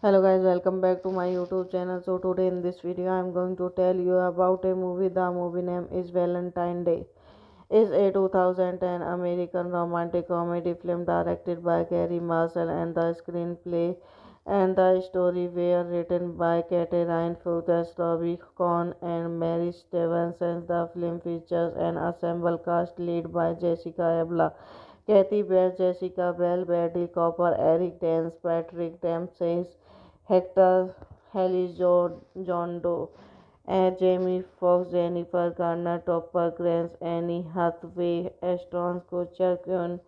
Hello guys, welcome back to my YouTube channel. So today in this video I am going to tell you about a movie. The movie name is Valentine Day. It's a 2010 American romantic comedy film directed by Gary Marshall, and the screenplay and the story were written by Catherine Fuchs, Robbie Cohn and Mary Stevenson. The film features an ensemble cast led by Jessica Alba, Kathy Bates, Jessica Bell, Bradley Cooper, Eric Dance, Patrick Dempsey, Hector John Doe, Jamie Foxx, Jennifer Garner, Topper Grace, Annie Hathaway, Ashton Kutcher, Quinn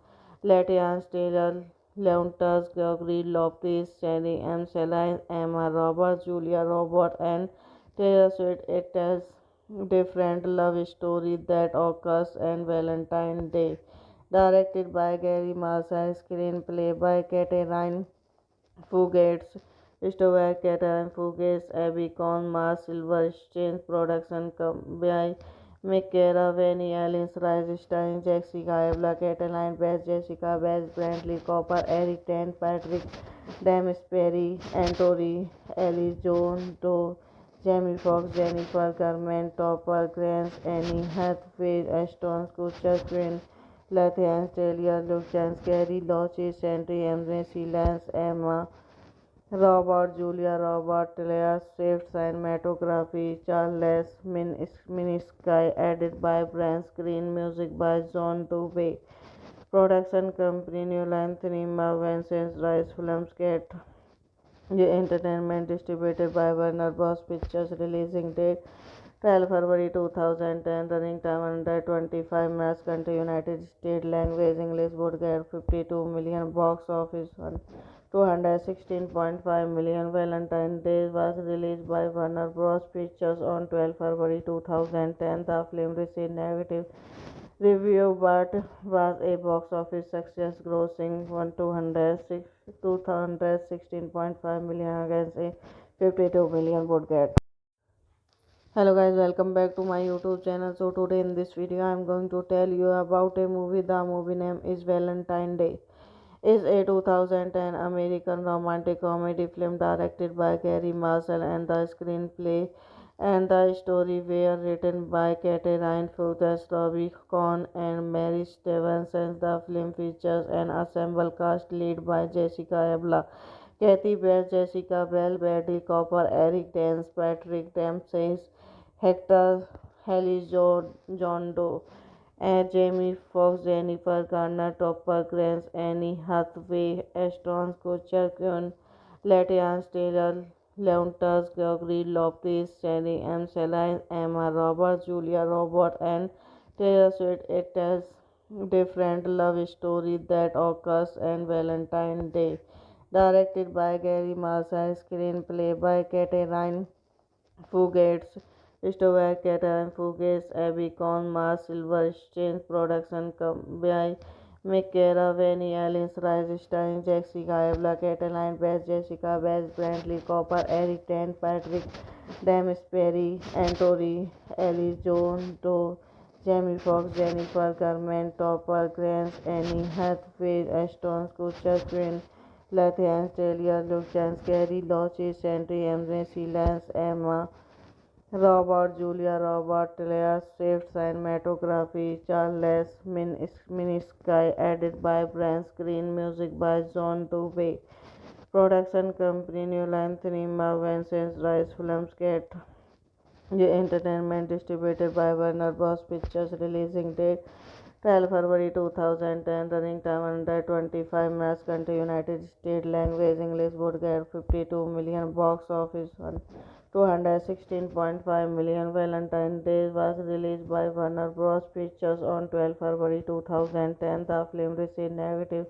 Latians, Taylor Lautner, Gregory Lopez, Cherry M. Celine, Emma Roberts, Julia Roberts, and Taylor Swift. It tells different love story that occurs on Valentine's Day. Directed by Gary Marshall, screenplay by Catherine Fugates, Stewart Catherine Fugates, Abby Cohn, Mars Silverstein, production by Michaela Vanny, Alice Rice, starring Jessica Alba, Catherine Bass, Jessica Bass, Bradley Cooper, Eric Tan, Patrick Dempsey, Anthony Ellis, John Doe, Jamie Foxx, Jennifer Garner, Topper Grace, Annie Hathaway, Ashton Kutcher, Quinn Latifah, Taylor Luchans, Gary Loches, Sandy Embassy, Lance, Emma Robert, Julia Robert, Taylor Swift, cinematography, Charles Minisky, edited by Brian Green, music by John Dubey, production company New Line Cinema, Vincent Rice Films, Cat Entertainment, distributed by Warner Bros. Pictures, releasing date 12 February 2010, running time under 25 minutes, country United States, language English, would get 52 million, box office 216.5 million. Valentine's Day was released by Warner Bros. Pictures on 12 February 2010. The film received negative review but was a box office success, grossing 216.5 million against a 52 million budget. Hello guys, welcome back to my YouTube channel. So today in this video I am going to tell you about a movie. The movie name is Valentine Day. It's a 2010 American romantic comedy film directed by Gary Marshall, and the screenplay and the story were written by Catherine Fuchs, Robbie Cohn and Mary Stevenson. The film features an ensemble cast led by Jessica Alba, Kathy Bates, Jessica Bell, Bradley Cooper, Eric Dance, Patrick Dempsey, Hector John Doe, Jamie Foxx, Jennifer Garner, Topper Grace, Annie Hathaway, Ashton Kutcher, Quinn Latians, Taylor Lautner, Gregory Lopez, Cherry M. Celine, Emma Roberts, Julia Roberts, and Taylor Swift. It tells different love story that occurs on Valentine's Day. Directed by Gary Marshall, screenplay by Catherine Fugates, Stowaway Catherine Fugues, Abby Con, Mars Silver Exchange Production by Michaela Vanny, Alice Rice, starring Jessica Alba, Cataline Beth, Jessica Beth, Brantley Cooper, Eric Tan, Patrick Dempsey, Antori, Ellie Jones, Doe, Jamie Foxx, Jennifer Garner, Topper Grace, Annie Hathaway, Ashton Kutcher, Quinn Latham, Taylor, Luke Chance, Gary Loche, Sandry, Emre, Silence, Emma Robert, Julia Robert, Taylor Swift, cinematography, Charles Minisky, edited by Brian Screen, music by John Dubey, production company New Line Cinema, Vincent Rice Filmscape, the entertainment distributed by Warner Bros. Pictures, releasing date 12 February 2010, running time 125 minutes, country United States, language English, would get 52 million, box office 216.5 million. Valentine's Day was released by Warner Bros. Pictures on 12 February 2010. The film received negative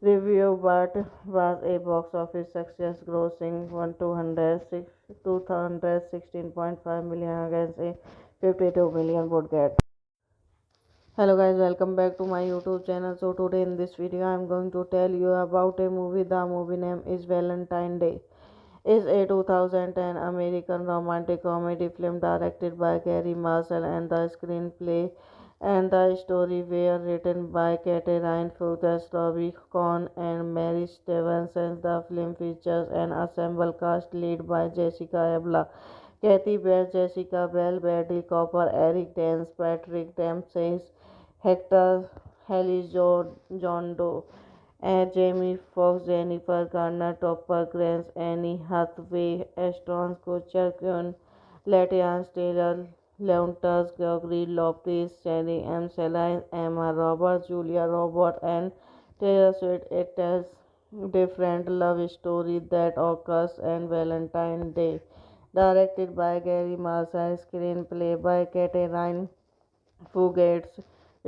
review but was a box office success, grossing 216.5 million against a 52 million budget. Hello guys, welcome back to my YouTube channel. So today in this video I am going to tell you about a movie. The movie name is Valentine Day. It's a 2010 American romantic comedy film directed by Gary Marshall, and the screenplay and the story were written by Catherine Fugues, Robbie Cohn, and Mary Stevenson. The film features an ensemble cast led by Jessica Alba, Kathy Bates, Jessica Bell, Bradley Cooper, Eric Dance, Patrick Dempsey, Hector John Doe, Jamie Foxx, Jennifer Garner, Topper Grace, Annie Hathaway, Ashton Kutcher, Quinn Latifah, Taylor Leontas, Gregory Lopez, Sally M. Celine, Emma Roberts, Julia Roberts, and Taylor Swift. It tells different love story that occurs on Valentine's Day. Directed by Gary Marshall, screenplay by Catherine Fugues,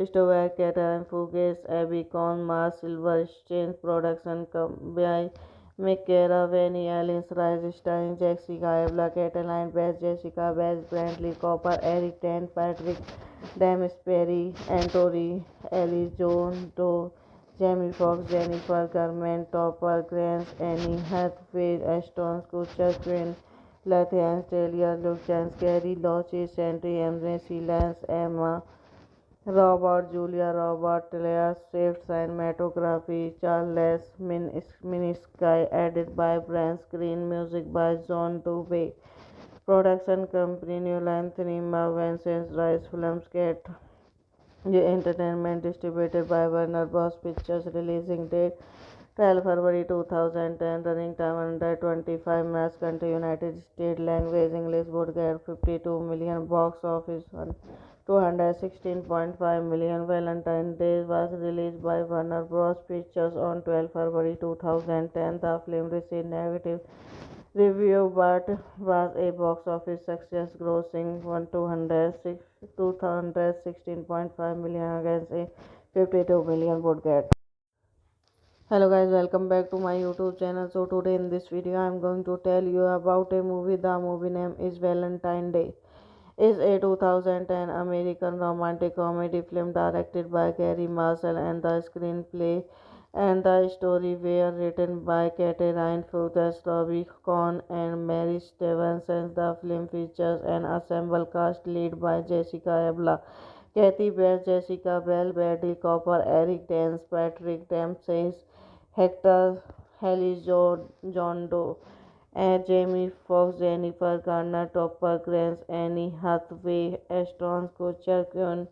Stowaway Catherine Fugues, Abby Con, Mars Silver Exchange Production by Michaela Vanny, Alice Rice, starring Jessica Alba, Cataline Beth, Jessica Beth, Brantley Cooper, Eric Tan, Patrick Dempsey, Antori, Ellie Jones, Doe, Jamie Foxx, Jennifer Garner, Topper Grace, Annie Hathaway, Ashton Kutcher, Quinn Latham, Taylor, Luke Chance, Gary Loche, Sandry, Emre, Silence, Emma Robert, Julia Robert, Taylor Swift, cinematography, Charles Minisky, edited by Brian Screen, music by John Dubey, production company New Line Cinema, Vincent Rice Filmscape, the entertainment distributed by Warner Bros. Pictures, releasing date 12 February 2010, running time 125 minutes, country United States, language English, would get 52 million, box office 216.5 million. Valentine's Day was released by Warner Bros. Pictures on 12 February 2010. The film received negative review but was a box office success, grossing 216.5 million against a 52 million budget. Hello guys, welcome back to my YouTube channel. So today in this video I am going to tell you about a movie. The movie name is Valentine Day. It's a 2010 American romantic comedy film directed by Gary Marshall, and the screenplay and the story were written by Catherine Fugues, Robbie Cohn, and Mary Stevenson. The film features an ensemble cast led by Jessica Alba, Kathy Bates, Jessica Bell, Bradley Cooper, Eric Dance, Patrick Dempsey, Hector John Doe, Jamie Foxx, Jennifer Garner, Topper Grace, Annie Hathaway, Ashton Kutcher, Quinn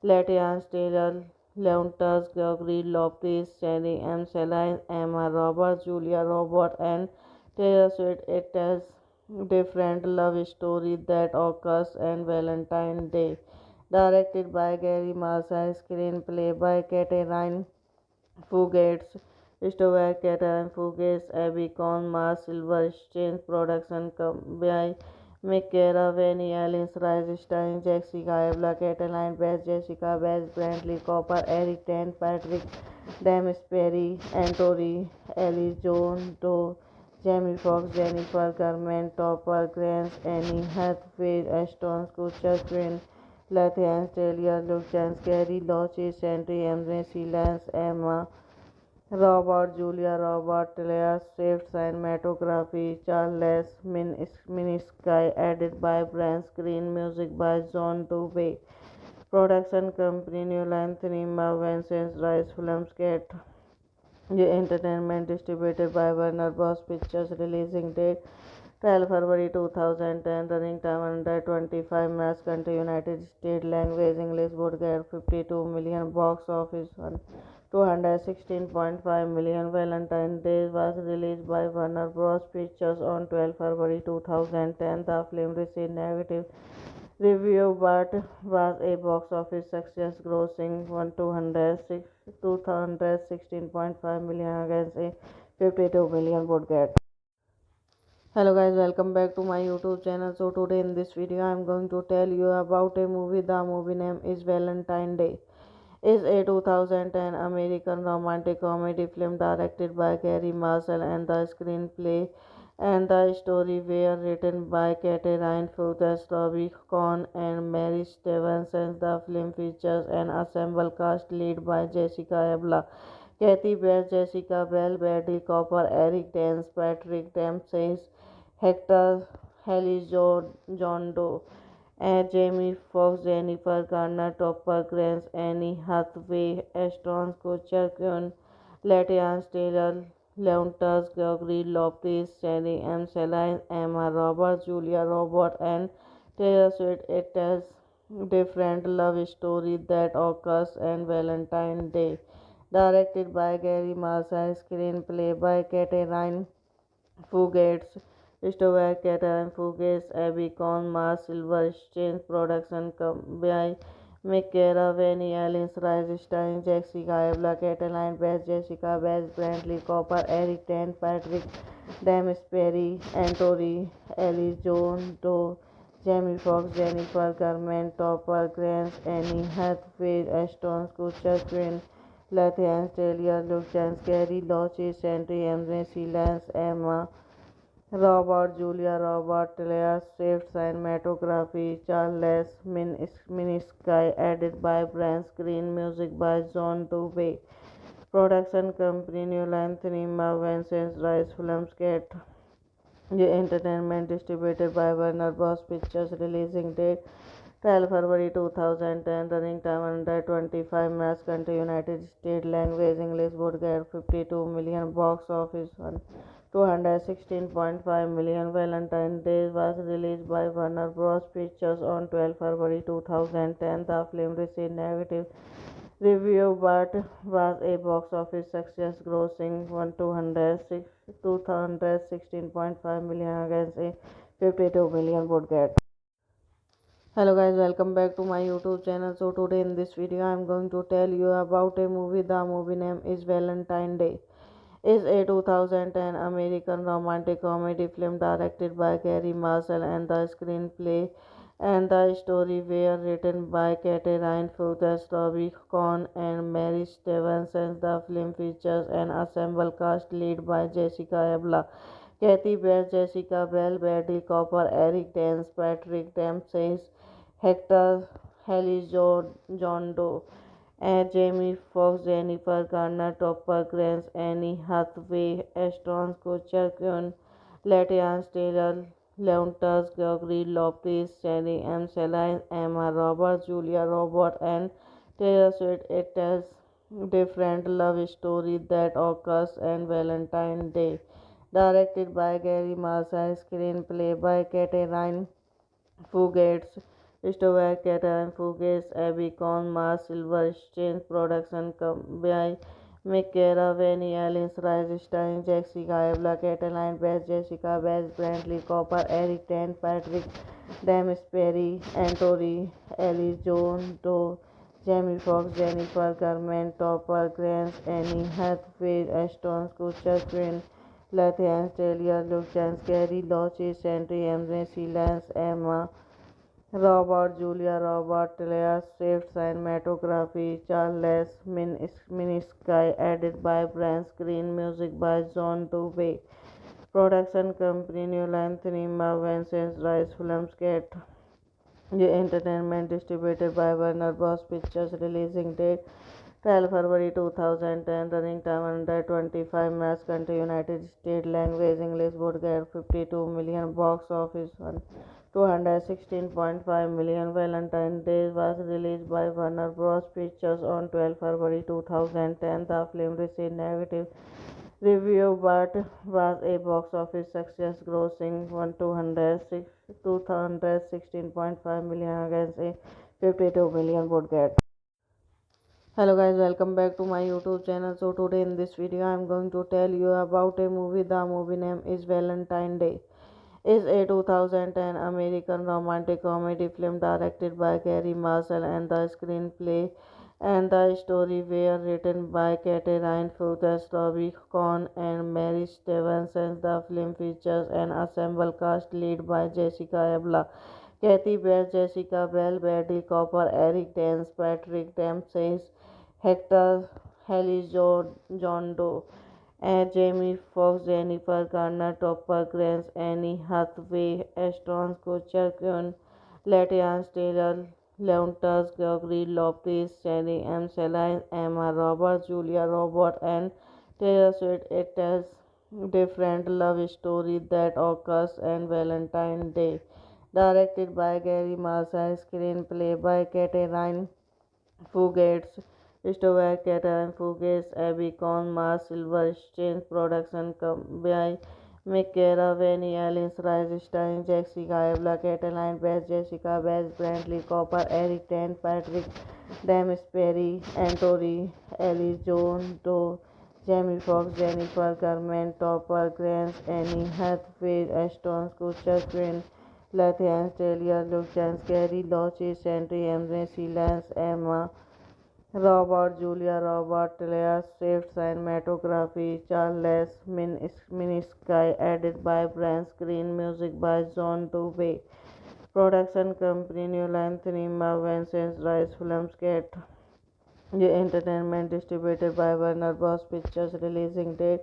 Latifah, Taylor Leontas, Gregory Lopez, Sally M. Celine, Emma Roberts, Julia Roberts, and Taylor Swift. It tells different love story that occurs on Valentine's Day. Directed by Gary Marshall, screenplay by Catherine Fugues, Stowaway Catherine Fugues, Abby Con, Mars Silver Exchange Production by Michaela Vanny, Alice Rice, starring Jessica Alba, Cataline Beth, Jessica Beth, Brantley Cooper, Eric Tan, Patrick Dempsey, Antori, Ellie Jones, Doe, Jamie Foxx, Jennifer Garner, Topper Grace, Annie Hathaway, Ashton Kutcher, Quinn Latifah, Taylor Luchans, Gary Loche, Sandry Emily Lance, Emma Robert, Julia Robert, Taylor Swift, cinematography, Charles Minisky, edited by Brian Green, music by John Dubey. Production company New Line Cinema, Vincent Rice Filmscape Entertainment, distributed by Warner Bros. Pictures, releasing date 12 February 2010, running time 125 minutes, country United States, language English, would get 52 million, box office 216.5 million. Valentine's Day was released by Warner Bros. Pictures on 12 February 2010. The film received negative review but was a box office success, grossing 216.5 million against a 52 million budget. Hello guys, welcome back to my YouTube channel. So today in this video I am going to tell you about a movie. The movie name is Valentine Day. Is a 2010 American romantic comedy film directed by Gary Marshall, and the screenplay and the story were written by Catherine Fuchs, Robbie Cohn, and Mary Stevenson. The film features an ensemble cast led by Jessica Alba, Kathy Bates, Jessica Bell, Bradley Cooper, Eric Dance, Patrick Dempsey, Hector John Doe, Jamie Foxx, Jennifer Garner, Topper Grace, Annie Hathaway, Ashton Kutcher, Quinn Latifah, Taylor Leontas, Gregory Lopez, Sally M. Celine, Emma Roberts, Julia Robert, and Taylor Swift. It tells different love story that occurs on Valentine's Day. Directed by Gary Marshall, screenplay by Catherine Fugates, Stover Catherine Fugates, Abby Cohn, Mars Silverstein, production by McKera, Vanny Allen, Rise starring Jessica Alba, Cataline Best, Jessica Best, Brantley Cooper, Eric Dent, Patrick Dempsey, Anthony Ellis, John Doe, Jamie Foxx, Jennifer Garner, Topper Grace, Annie Hathaway, Ashton Kutcher, Quinn Latifah, Taylor Luchans, Gary Loche, Sandry Emily Lance, Emma Robert, Julia Robert, Taylor Swift, cinematography, Charles Minisky, edited by Brian Green, music by John Dubey. Production company New Line Cinema, Vincent Rice Filmscape Entertainment, distributed by Warner Bros. Pictures, releasing date 12 February 2010, running time 125 minutes, country United States, language English, would get 52 million, box office 216.5 million. Valentine's Day was released by Warner Bros. Pictures on 12 February 2010. The film received negative review but was a box office success, grossing 216.5 million against a 52 million budget. Hello guys, welcome back to my YouTube channel. So today in this video I am going to tell you about a movie. The movie name is Valentine Day. Is a 2010 American romantic comedy film directed by Gary Marshall, and the screenplay and the story were written by Catherine Fuchs, Robbie Cohn, and Mary Stevenson. The film features an ensemble cast led by Jessica Alba, Kathy Bates, Jessica Bell, Bradley Cooper, Eric Dance, Patrick Dempsey, Hector John Doe, Jamie Foxx, Jennifer Garner, Topper Grace, Annie Hathaway, Ashton Kutcher, Quinn Latifah, Taylor Leontas, Gregory Lopez, Sally M. Celine, Emma Roberts, Julia Robert, and Taylor Swift. It tells different love story that occurs on Valentine's Day. Directed by Gary Marshall, screenplay by Catherine Fugates, Stover Catherine Fugates, Abby Cohn, Mars Silverstein, production by McKera, Vanny Allen, Rise starring Jessica Alba, Cataline Best, Jessica Best, Brantley Cooper, Eric Dent, Patrick Dempsey, Anthony Ellis, John Doe, Jamie Foxx, Jennifer Garner, Topper Grace, Annie Hathaway, Ashton Kutcher, Quinn Latifah, Taylor Luchans, Gary Loche, Sandry Emily Lance, Emma Robert, Julia Robert, Taylor Swift, cinematography, Charles Minisky, edited by Brian Green, music by John Dubey. Production company New Line Cinema Vincent Rice Filmscape Entertainment distributed by Warner Bros. Pictures. Releasing date 12 February 2010. Running time 125 minutes. Country United States. Language English. Would get 52 million. Box office 216.5 million. Valentine's Day was released by Warner Bros. Pictures on 12 February 2010. The film received negative review but was a box office success, grossing 216.5 million against a 52 million budget. Hello guys, welcome back to my YouTube channel. So today in this video I am going to tell you about a movie. The movie name is Valentine Day. Is a 2010 American romantic comedy film directed by Gary Marshall, and the screenplay and the story were written by Catherine Fuchs, Robbie Cohn, and Mary Stevenson. The film features an ensemble cast led by Jessica Alba, Kathy Bates, Jessica Bell, Bradley Cooper, Eric Dance, Patrick Dempsey, Hector John Doe, Jamie Foxx, Jennifer Garner, Topper Grace, Annie Hathaway, Ashton Kutcher, Quinn Latifah, Taylor Leontas, Gregory Lopez, Sherry M. Celine, Emma Roberts, Julia Roberts, and Taylor Swift. It tells different love story that occurs on Valentine's Day. Directed by Gary Marshall, screenplay by Catherine Fugates, Stover Catherine Fugates, Abby Cohn, Mars Silverstein, production by Michaela Vanny, Alice Rice, starring Jessica Alba, Cataline Bass, Jessica Bass, Brantley Cooper, Eric Dent, Patrick Dempsey, Anthony Ellis, John Doe, Jamie Foxx, Jennifer Garner, Topper Grace, Annie Hathaway, Ashton Kutcher, Quinn Latifah, Taylor Luchans, Gary Loches, Sandry Emre, Lance, Emma Robert, Julia Robert, Taylor Swift, cinematography, Charles Minisky, edited by Brian Screen, music by John Dubey. Production company New Line Cinema, Vincent Rice Filmscape Entertainment distributed by Warner Bros. Pictures. Releasing date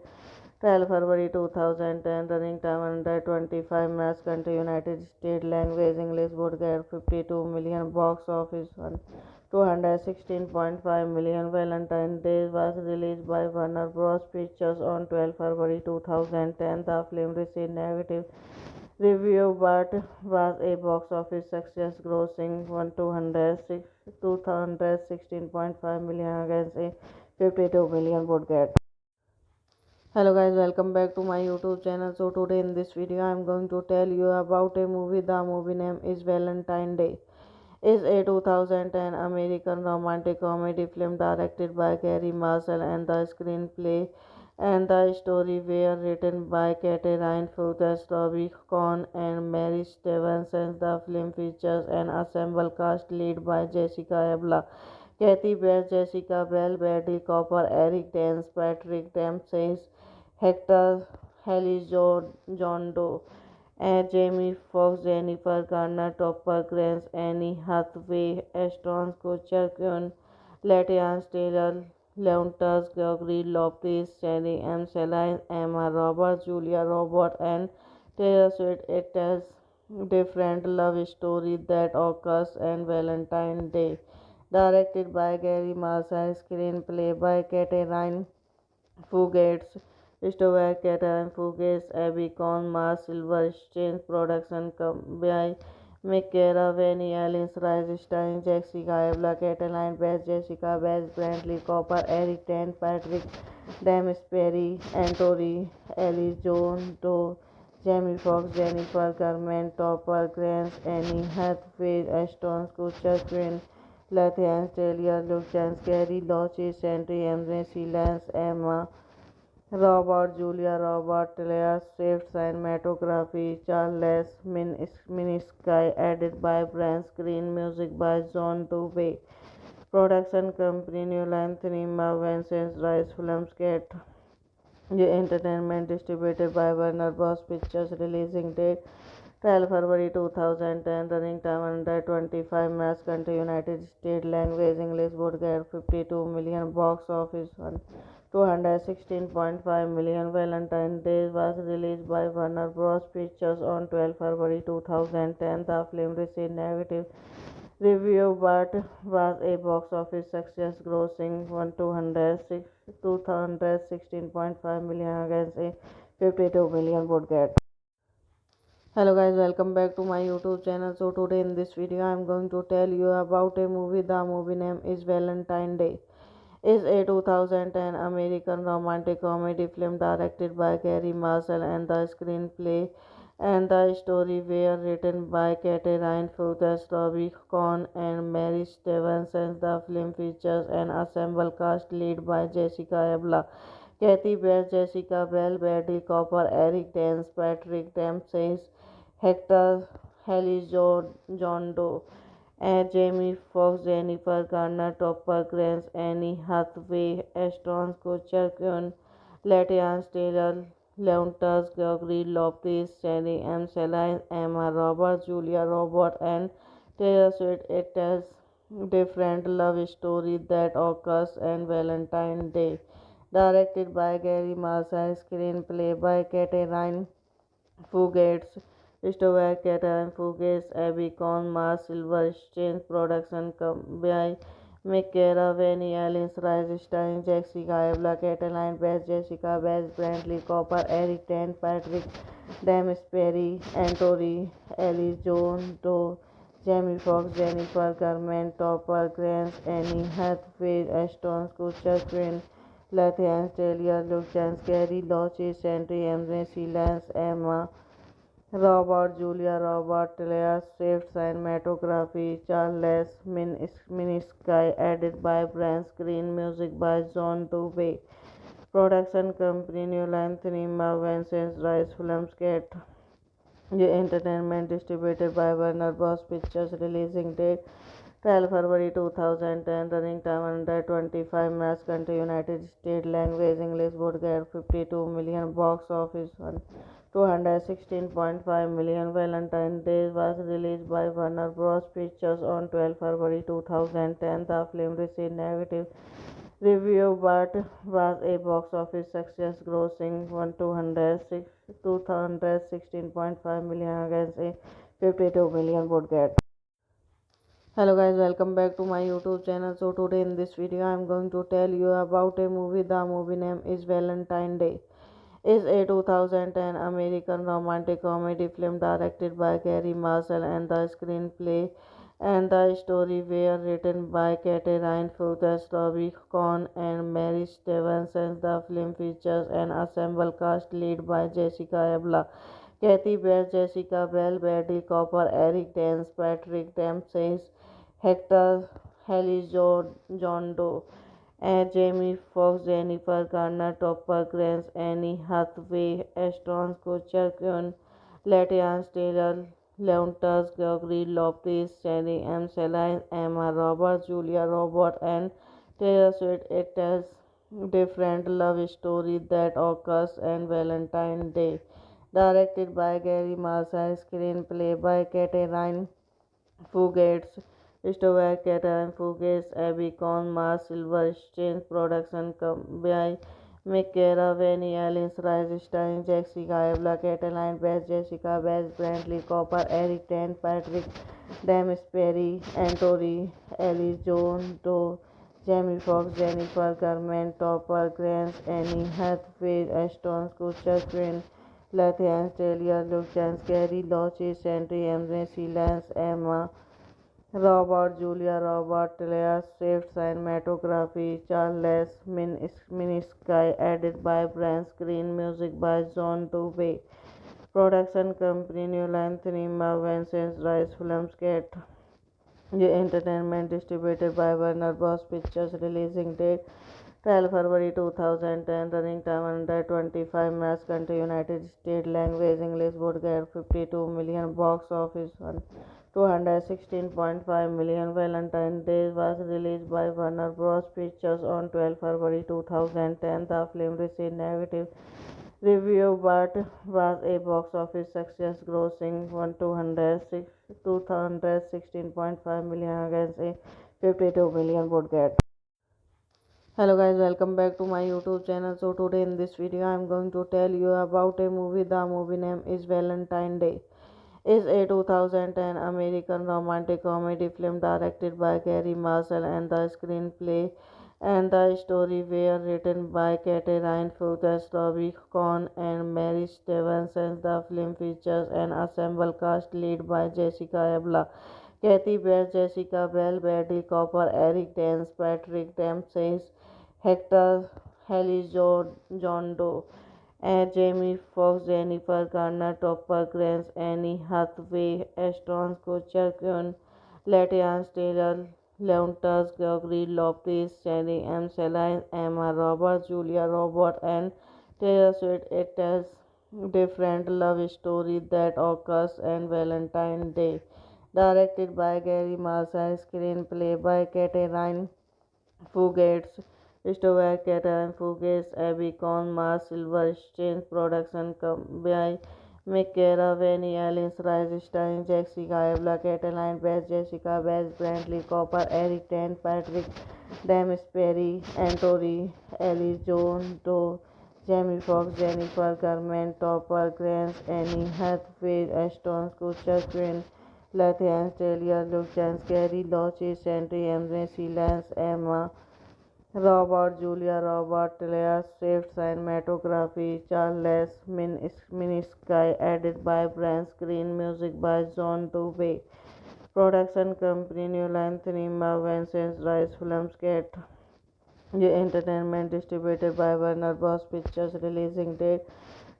12 February 2010. Running time 125 minutes. Country United States. Language English. Would get 52 million. Box office 216.5 million. Valentine's Day was released by Warner Bros. Pictures on 12 February 2010. The film received negative review but was a box office success, grossing 216.5 million against a 52 million budget. Hello guys, welcome back to my YouTube channel. So today in this video I am going to tell you about a movie. The movie name is Valentine Day. Is a 2010 American romantic comedy film directed by Gary Marshall, and the screenplay and the story were written by Catherine Fuchs, Robbie Cohn, and Mary Stevenson. The film features an ensemble cast led by Jessica Alba, Kathy Bates, Jessica Bell, Bradley Cooper, Eric Dance, Patrick Dempsey, Hector John Doe, Jamie Foxx, Jennifer Garner, Topper Grace, Annie Hathaway, Ashton Kutcher, Quinn Latifah, Taylor Leontas, Gregory Lopez, Sherry M. Celine, Emma Roberts, Julia Roberts, and Taylor Swift. It tells different love story that occurs on Valentine's Day. Directed by Gary Marshall, screenplay by Catherine Fugates, Stover Catherine Fugates, Abby Cohn, Mars Silverstein, production by Michaela Vanny, Alice Rice, starring Jessica Alba, Cataline Bass, Jessica Bass, Brantley Cooper, Eric Dent, Patrick Dempsey, Anthony Ellis, John Doe, Jamie Foxx, Jennifer Garner, Topper Grace, Annie Hathaway, Ashton Kutcher, Quinn Latifah, Taylor Luchans, Gary Loches, Sandry Emre, Lance, Emma Robert, Julia Robert, Taylor Swift, cinematography, Charles Minisky, edited by Brian Screen, music by John Dubey. Production company New Line Cinema, Vincent Rice Filmscape Entertainment distributed by Warner Bros. Pictures. Releasing date 12 February 2010. Running time 125 minutes. Country United States. Language English. Would get 52 million. Box office 216.5 million. Valentine's Day was released by Warner Bros. Pictures on 12 February 2010. The film received negative review but was a box office success, grossing 216.5 million against a 52 million budget. Hello guys, welcome back to my YouTube channel. So today in this video I am going to tell you about a movie. The movie name is Valentine Day. Is a 2010 American romantic comedy film directed by Gary Marshall, and the screenplay and the story were written by Catherine Fuges, Robbie Cohn, and Mary Stevenson. The film features an ensemble cast led by Jessica Alba, Kathy Bates, Jessica Bell, Bradley Cooper, Eric Dance, Patrick Dempsey, Hector John Doe, Jamie Foxx, Jennifer Garner, Topper Grace, Annie Hathaway, Ashton Kutcher, Quinn Latifah, Taylor Lautner, Gregory Lopez, Sherry M. Celine, Emma Roberts, Julia Roberts, and Taylor Swift. It tells different love story that occurs on Valentine's Day. Directed by Gary Marshall, screenplay by Catherine Fugates, Christopher Catherine Fugates, Abby Cohn, Mars Silverstein, production by Michaela Vanny, Alice Rice, starring Jessica Alba, Cataline Bass, Jessica Bass, Brantley Cooper, Eric Dent, Patrick Dempsey, Anthony Ellie John Doe, Jamie Foxx, Jennifer Garner, Topper Grace, Annie Hathaway, Ashton Kutcher, Quinn Latifah, Taylor Luchans, Gary Loches, Sandry Emre, Lance, Emma Robert, Julia Robert, Taylor Swift, cinematography, Charles Minisky, edited by Brian Screen, music by John Dubey. Production company New Line Cinema, Vincent Rice Filmscape Entertainment, distributed by Warner Bros. Pictures, releasing date 12 February 2010, running time under 25 minutes, country United States, language English, would get 52 million, box office 216.5 million. Valentine's Day was released by Warner Bros. Pictures on 12 February 2010. The film received negative review but was a box office success, grossing 216.5 million against a 52 million budget. Hello guys, welcome back to my YouTube channel. So today in this video I am going to tell you about a movie. The movie name is Valentine Day. Is a 2010 American romantic comedy film directed by Gary Marshall, and the screenplay and the story were written by Catherine Fuges, Robbie Cohn, and Mary Stevenson. The film features an ensemble cast led by Jessica Alba, Kathy Bates, Jessica Bell, Bradley Cooper, Eric Dance, Patrick Dempsey, Hector John Doe, Jamie Foxx, Jennifer Garner, Topper Grace, Annie Hathaway, Ashton Kutcher, Quinn Latifah, Taylor Lautner, Gregory Lopez, Sherry M. Celine, Emma Roberts, Julia Roberts, and Taylor Swift. It tells different love story that occurs on Valentine's Day. Directed by Gary Marshall, screenplay by Catherine Fugates, Christopher Catherine Fugates, Abby Cohn, Mars Silverstein, production by Michaela Vanny, Alice Rice, starring Jessica Alba, Cataline Bass, Jessica Bass, Brantley Cooper, Eric Dent, Patrick Dempsey, Anthony Ellie John Doe, Jamie Foxx, Jennifer Garner, Topper Grace, Annie Hathaway, Ashton Kutcher, Quinn Latifah, Taylor Luchans, Gary Loches, Sandry Emre, Lance, Emma Robert, Julia Robert, Taylor Swift, cinematography, Charles Minisky, edited by Brian Screen, music by John Dubey. Production company New Line Cinema, Vincent Rice Filmscape Entertainment, distributed by Warner Bros. Pictures, releasing date 12 February 2010, running time under 25 minutes, country United States, language English, would get 52 million, box office 216.5 million. Valentine's Day was released by Warner Bros. Pictures on 12 February 2010. The film received negative review but was a box office success, grossing 216.5 million against a 52 million budget. Hello guys, welcome back to my YouTube channel. So today in this video I am going to tell you about a movie. The movie name is Valentine Day. It's a 2010 American romantic comedy film directed by Gary Marshall, and the screenplay and the story were written by Catherine Fuchs, Robbie Cohn and Mary Stevenson. The film features an ensemble cast led by Jessica Alba, Kathy Bates, Jessica Bell, Bradley Cooper, Eric Dance, Patrick Dempsey, Hector John Doe, Jamie Foxx, Jennifer Garner, Topper Grace, Annie Hathaway, Ashton Kutcher, Kun, Latiana Taylor, Leontas, Gregory Lopez, Cherry M. Celine, Emma Roberts, Julia Roberts, and Taylor Swift. It tells different love story that occurs on Valentine's Day. Directed by Gary Marshall, screenplay by Catherine Fugates, Stover Catherine Fugates, Abby Con, Mars Silverstein, production by Michaela Vanny, Alice Rice, starring Jessica Alba, Cataline Bass, Jessica Bass, Brantley Cooper, Eric Dent, Patrick Dempsey, Anthony Ellie John Doe, Jamie Foxx, Jennifer Garner, Topper Grace, Annie Hathaway, Ashton Kutcher, Queen Lathean, Taylor, Luke Chance, Gary Loches, Sentry, Emily Lance, Emma Robert, Julia Robert, Taylor Swift, cinematography, Charles Minisky, edited by Brian Screen, music by John Dubey, production company New Line Cinema, Vincent Rice Filmscape, Entertainment, distributed by Warner Bros. Pictures, releasing date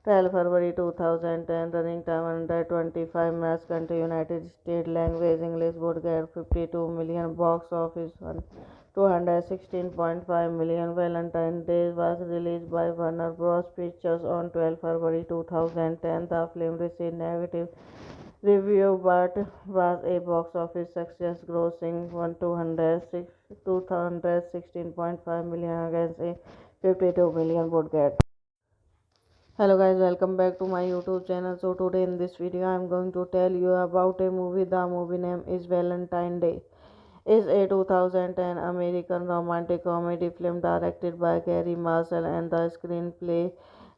12 February 2010, running time under 25 minutes, country United States, language English, would get 52 million, box office 216.5 million. Valentine's Day was released by Warner Bros. Pictures on 12 February 2010. The film received negative review but was a box office success, grossing 216.5 million against a 52 million budget. Hello guys, welcome back to my YouTube channel. So today in this video I am going to tell you about a movie. The movie name is Valentine Day. It's a 2010 American romantic comedy film directed by Gary Marshall, and the screenplay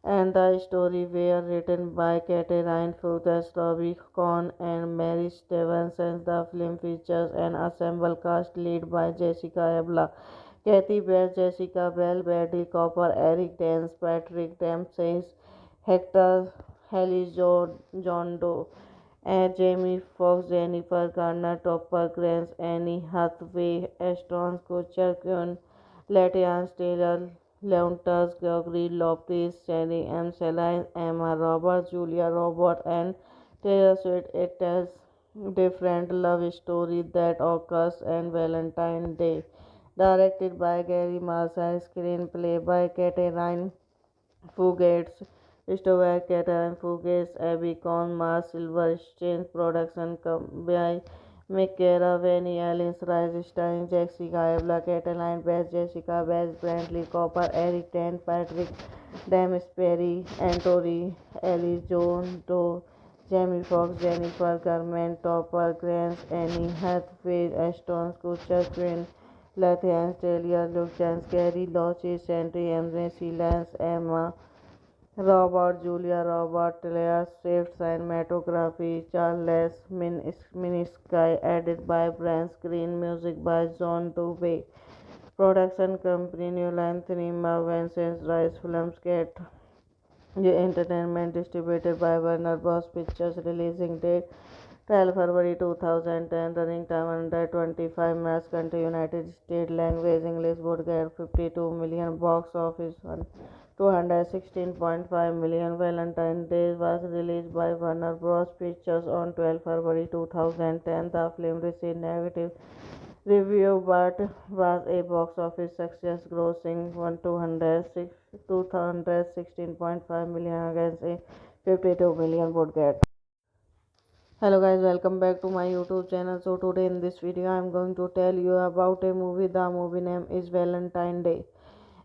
and the story were written by Catherine Fuchs, Robbie Cohn and Mary Stevenson. The film features an ensemble cast led by Jessica Alba, Kathy Bates, Jessica Bell, Bradley Cooper, Eric Dance, Patrick Dempsey, Hector John Doe, Jamie Foxx, Jennifer Garner, Topper Grace, Annie Hathaway, Ashton Kutcher, Kun, Latiana Taylor, Leontas, Gregory Lopez, Cherry M. Celine, Emma Roberts, Julia Roberts, and Taylor Swift. It tells different love story that occurs on Valentine's Day. Directed by Gary Marshall, screenplay by Catherine Fugates, Stover Catherine Fugates, Abby Con, Mars Silverstein, production by Michaela Vanny, Alice Rice, starring Jessica Alba, Cataline Bass, Jessica Bass, Brantley Cooper, Eric Dent, Patrick Dempsey, Anthony Ellie John Doe, Jamie Foxx, Jennifer Garner, Topper Grace, Annie Hathaway, Ashton Kutcher, Queen Lathean, Taylor, Luke Chance, Gary Loches, Sentry, Emily Lance, Emma Robert, Julia Robert, Taylor Swift, cinematography, Charles Minisky, edited by Brian Screen, music by John Dubey, production company New Line Cinema, Vincent Rice Filmscape, Entertainment, distributed by Warner Bros. Pictures, releasing date 12 February 2010, running time under 25 minutes, country United States, language English, would get 52 million, box office 216.5 million. Valentine's Day was released by Warner Bros. Pictures on 12 February 2010. The film received negative review but was a box office success, grossing 216.5 million against a 52 million budget. Hello guys, welcome back to my YouTube channel. So today in this video I am going to tell you about a movie. The movie name is Valentine Day.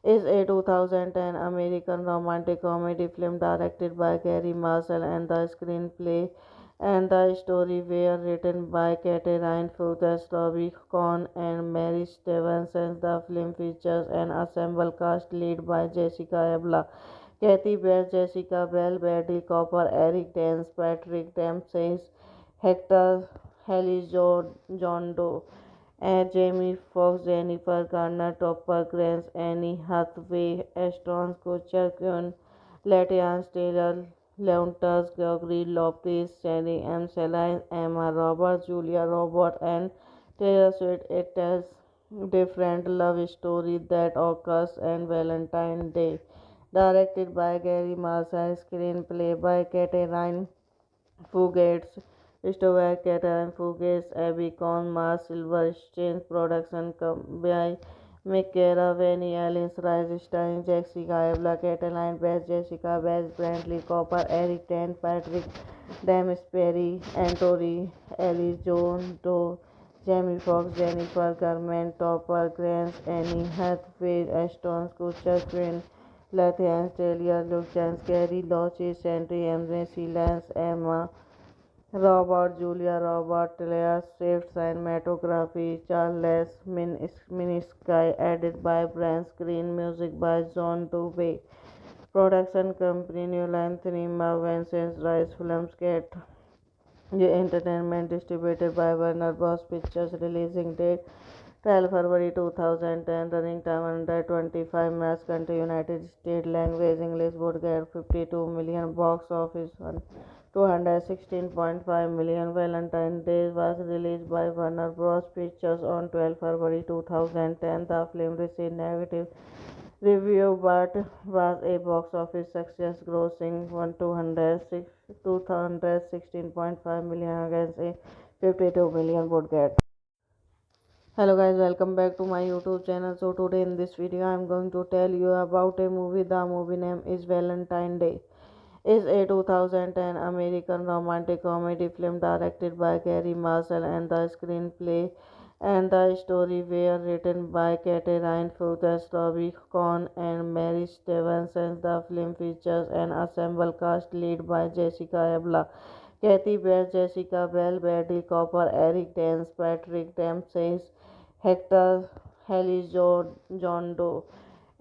It's a 2010 American romantic comedy film directed by Gary Marshall, and the screenplay and the story were written by Catherine Fuchs, Robbie Cohn, and Mary Stevenson. The film features an ensemble cast led by Jessica Alba, Kathy Bates, Jessica Bell, Bradley Cooper, Eric Dance, Patrick Dempsey, Hector John Doe, and Jamie Foxx, Jennifer Garner, Topper Grace, Annie Hathaway, Ashton Kutcher, Quinn Latians Taylor, Leontas, Gregory Lopez, Jenny M. Celine, Emma Roberts, Julia Roberts, and Taylor Swift. It tells different love story that occurs on Valentine's Day. Directed by Gary Marshall, screenplay by Catherine Fugates, Stewart Catherine Fugates, Abby Cohn, Mars Silverstein, production by Michaela Vanny, Alice Rice, starring Jessica Alba, Catherine Bass, Jessica Bass, Brantley Cooper, Eric Tan, Patrick Dempsey, Anthony Ellis, John Doe, Jamie Foxx, Jennifer Garner, Topper Grace, Annie Hathaway, Ashton Kutcher, Quinn Latifah, Taylor, Luke Chance, Gary Loches, Sandry, Emre, Silence, Emma Robert, Julia Robert, Taylor Swift, cinematography, Charles Minisky, edited by Brian Screen, music by John Dubey. Production company New Line Cinema, Vincent Rice Filmscape. The Entertainment distributed by Warner Bros. Pictures. Releasing date 12 February 2010. Running time under 25 minutes. Country United States. Language English. Would get 52 million. Box office 216.5 million. Valentine's Day was released by Warner Bros. Pictures on 12 February 2010. The film received negative review but was a box office success, grossing 216.5 million against a 52 million budget. Hello guys, welcome back to my YouTube channel. So today in this video I am going to tell you about a movie. The movie name is Valentine Day. Is a 2010 American romantic comedy film directed by Gary Marshall, and the screenplay and the story were written by Catherine Fuchs, Robbie Cohn, and Mary Stevenson. The film features an ensemble cast led by Jessica Alba, Kathy Bates, Jessica Bell, Bradley Cooper, Eric Dance, Patrick Dempsey, Hector John Doe,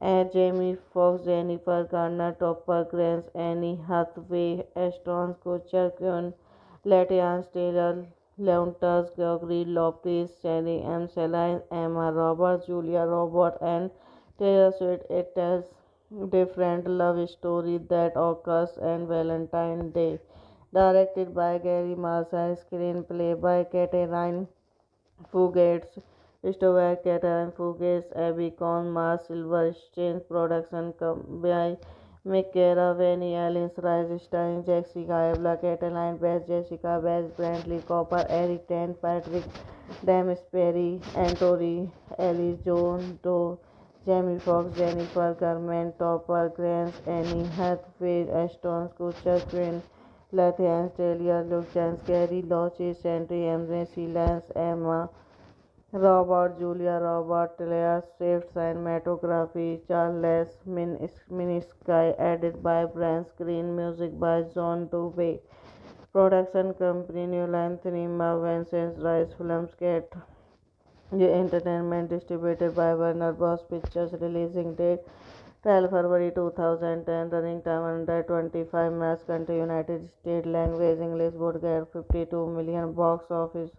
and Jamie Foxx, Jennifer Garner, Topper Grace, Annie Hathaway, Ashton Kutcher, Quinn Latifah, Taylor Leontas, Gregory Lopez, Jenny M. Celine, Emma Roberts, Julia Roberts, and Taylor Swift. It tells different love story that occurs on Valentine's Day. Directed by Gary Marshall, screenplay by Catherine Fugates, Stewart Catherine Fugates, Abby Cohn, Mars Silverstein, production by Michaela Vanny, Alice Rice, starring Jessica Alba, Catherine Bass, Jessica Bass, Brantley Cooper, Eric Tan, Patrick Dempsey, Anthony Ellis, John Doe, Jamie Foxx, Jennifer Garner, Topper Grace, Annie Hathaway, Ashton Kutcher, Quinn Latifah, Taylor, Luke Chance, Gary Loches, Sandry, Emre, Silence, Emma Robert, Julia Robert, Taylor Swift, cinematography, Charles Minisky, edited by Brian Screen, music by John Dubey. Production company New Line Cinema, Vincent Rice Filmscape. The Entertainment distributed by Warner Bros. Pictures. Releasing date 12 February 2010. Running time under 25 minutes. Country United States. Language English. Would get 52 million. Box office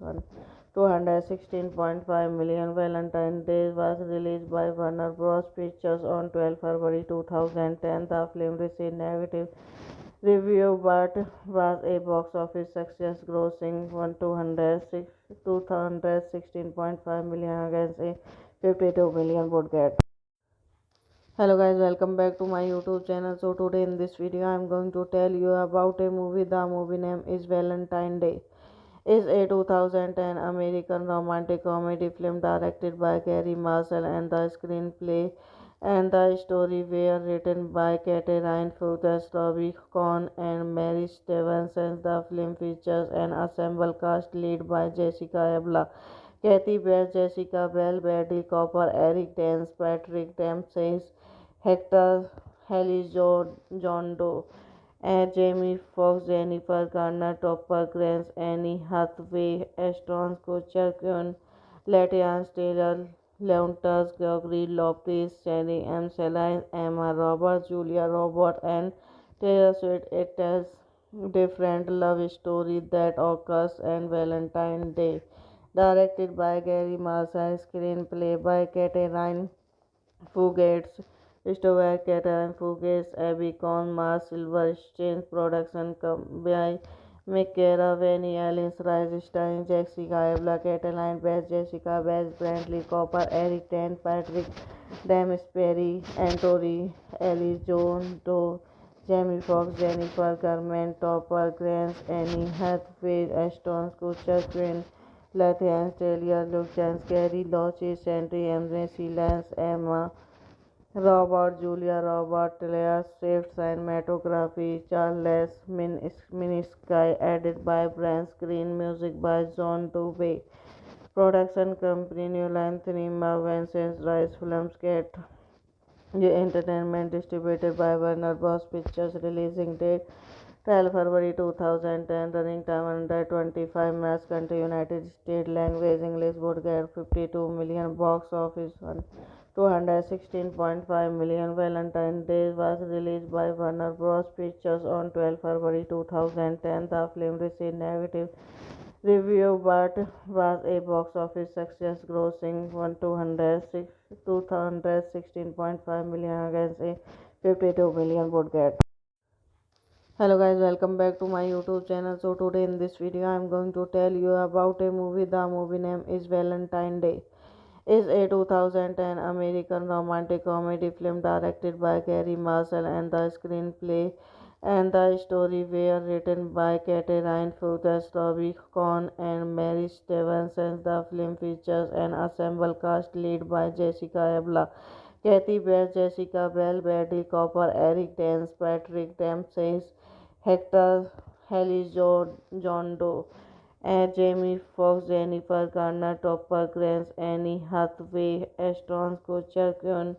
216.5 million. Valentine's Day was released by Warner Bros. Pictures on 12 February 2010. The film received negative review but was a box office success, grossing 216.5 million against a 52 million budget. Hello guys, welcome back to my YouTube channel. So today in this video I am going to tell you about a movie. The movie name is Valentine Day. Is a 2010 American romantic comedy film directed by Gary Marshall, and the screenplay and the story were written by Catherine Fuchs, Robbie Cohn, and Mary Stevenson. The film features an ensemble cast led by Jessica Alba, Kathy Bates, Jessica Bell, Bradley Cooper, Eric Dance, Patrick Dempsey, Hector John Doe, Jamie Foxx, Jennifer Garner, Topper Grace, Annie Hathaway, Ashton Kutcher, Quinn Latians Taylor, Leontas, Gregory Lopez, Jenny M. Celine, Emma Roberts, Julia Roberts, and Taylor Swift. It tells different love story that occurs on Valentine's Day. Directed by Gary Marshall, screenplay by Catherine Fugates, Stover Catherine Fugates, Abby Con, Mars Silverstein, production by McKera, Vanny Allen, Rise Stein, Jessica Alba, Cataline Best, Jessica Best, Brantley Cooper, Eric Tan, Patrick Dempsey, Antori, Ellie Jones, Doe, Jamie Foxx, Jennifer Garner, Topper Grace, Annie Hathaway, Ashton Kutcher, Quinn Latham, Taylor, Luke Chance, Gary Loche, Sentry, Embrace, Lance, Emma Robert, Julia Robert, Taylor Swift, cinematography, Charles Minisky, edited by Brian Green, music by John Dubey, production company New Line Cinema, Vincent Rice Filmscape, the entertainment distributed by Warner Bros. Pictures, releasing date 12 February 2010, running time 125 minutes, country United States, language English, would get 52 million, box office 216.5 million. Valentine's Day was released by Warner Bros. Pictures on 12 February 2010. The film received negative review but was a box office success, grossing 216.5 million against a 52 million budget. Hello guys, welcome back to my YouTube channel. So today in this video I am going to tell you about a movie. The movie name is Valentine Day. It's a 2010 American romantic comedy film directed by Gary Marshall, and the screenplay and the story were written by Catherine Fugates, Robbie Cohn, and Mary Stevenson. The film features an ensemble cast led by Jessica Alba, Kathy Bates, Jessica Bell, Bradley Cooper, Eric Dance, Patrick Dempsey, Hector John Doe, Jamie Foxx, Jennifer Garner, Topper Grace, Annie Hathaway, Ashton Kutcher, Quinn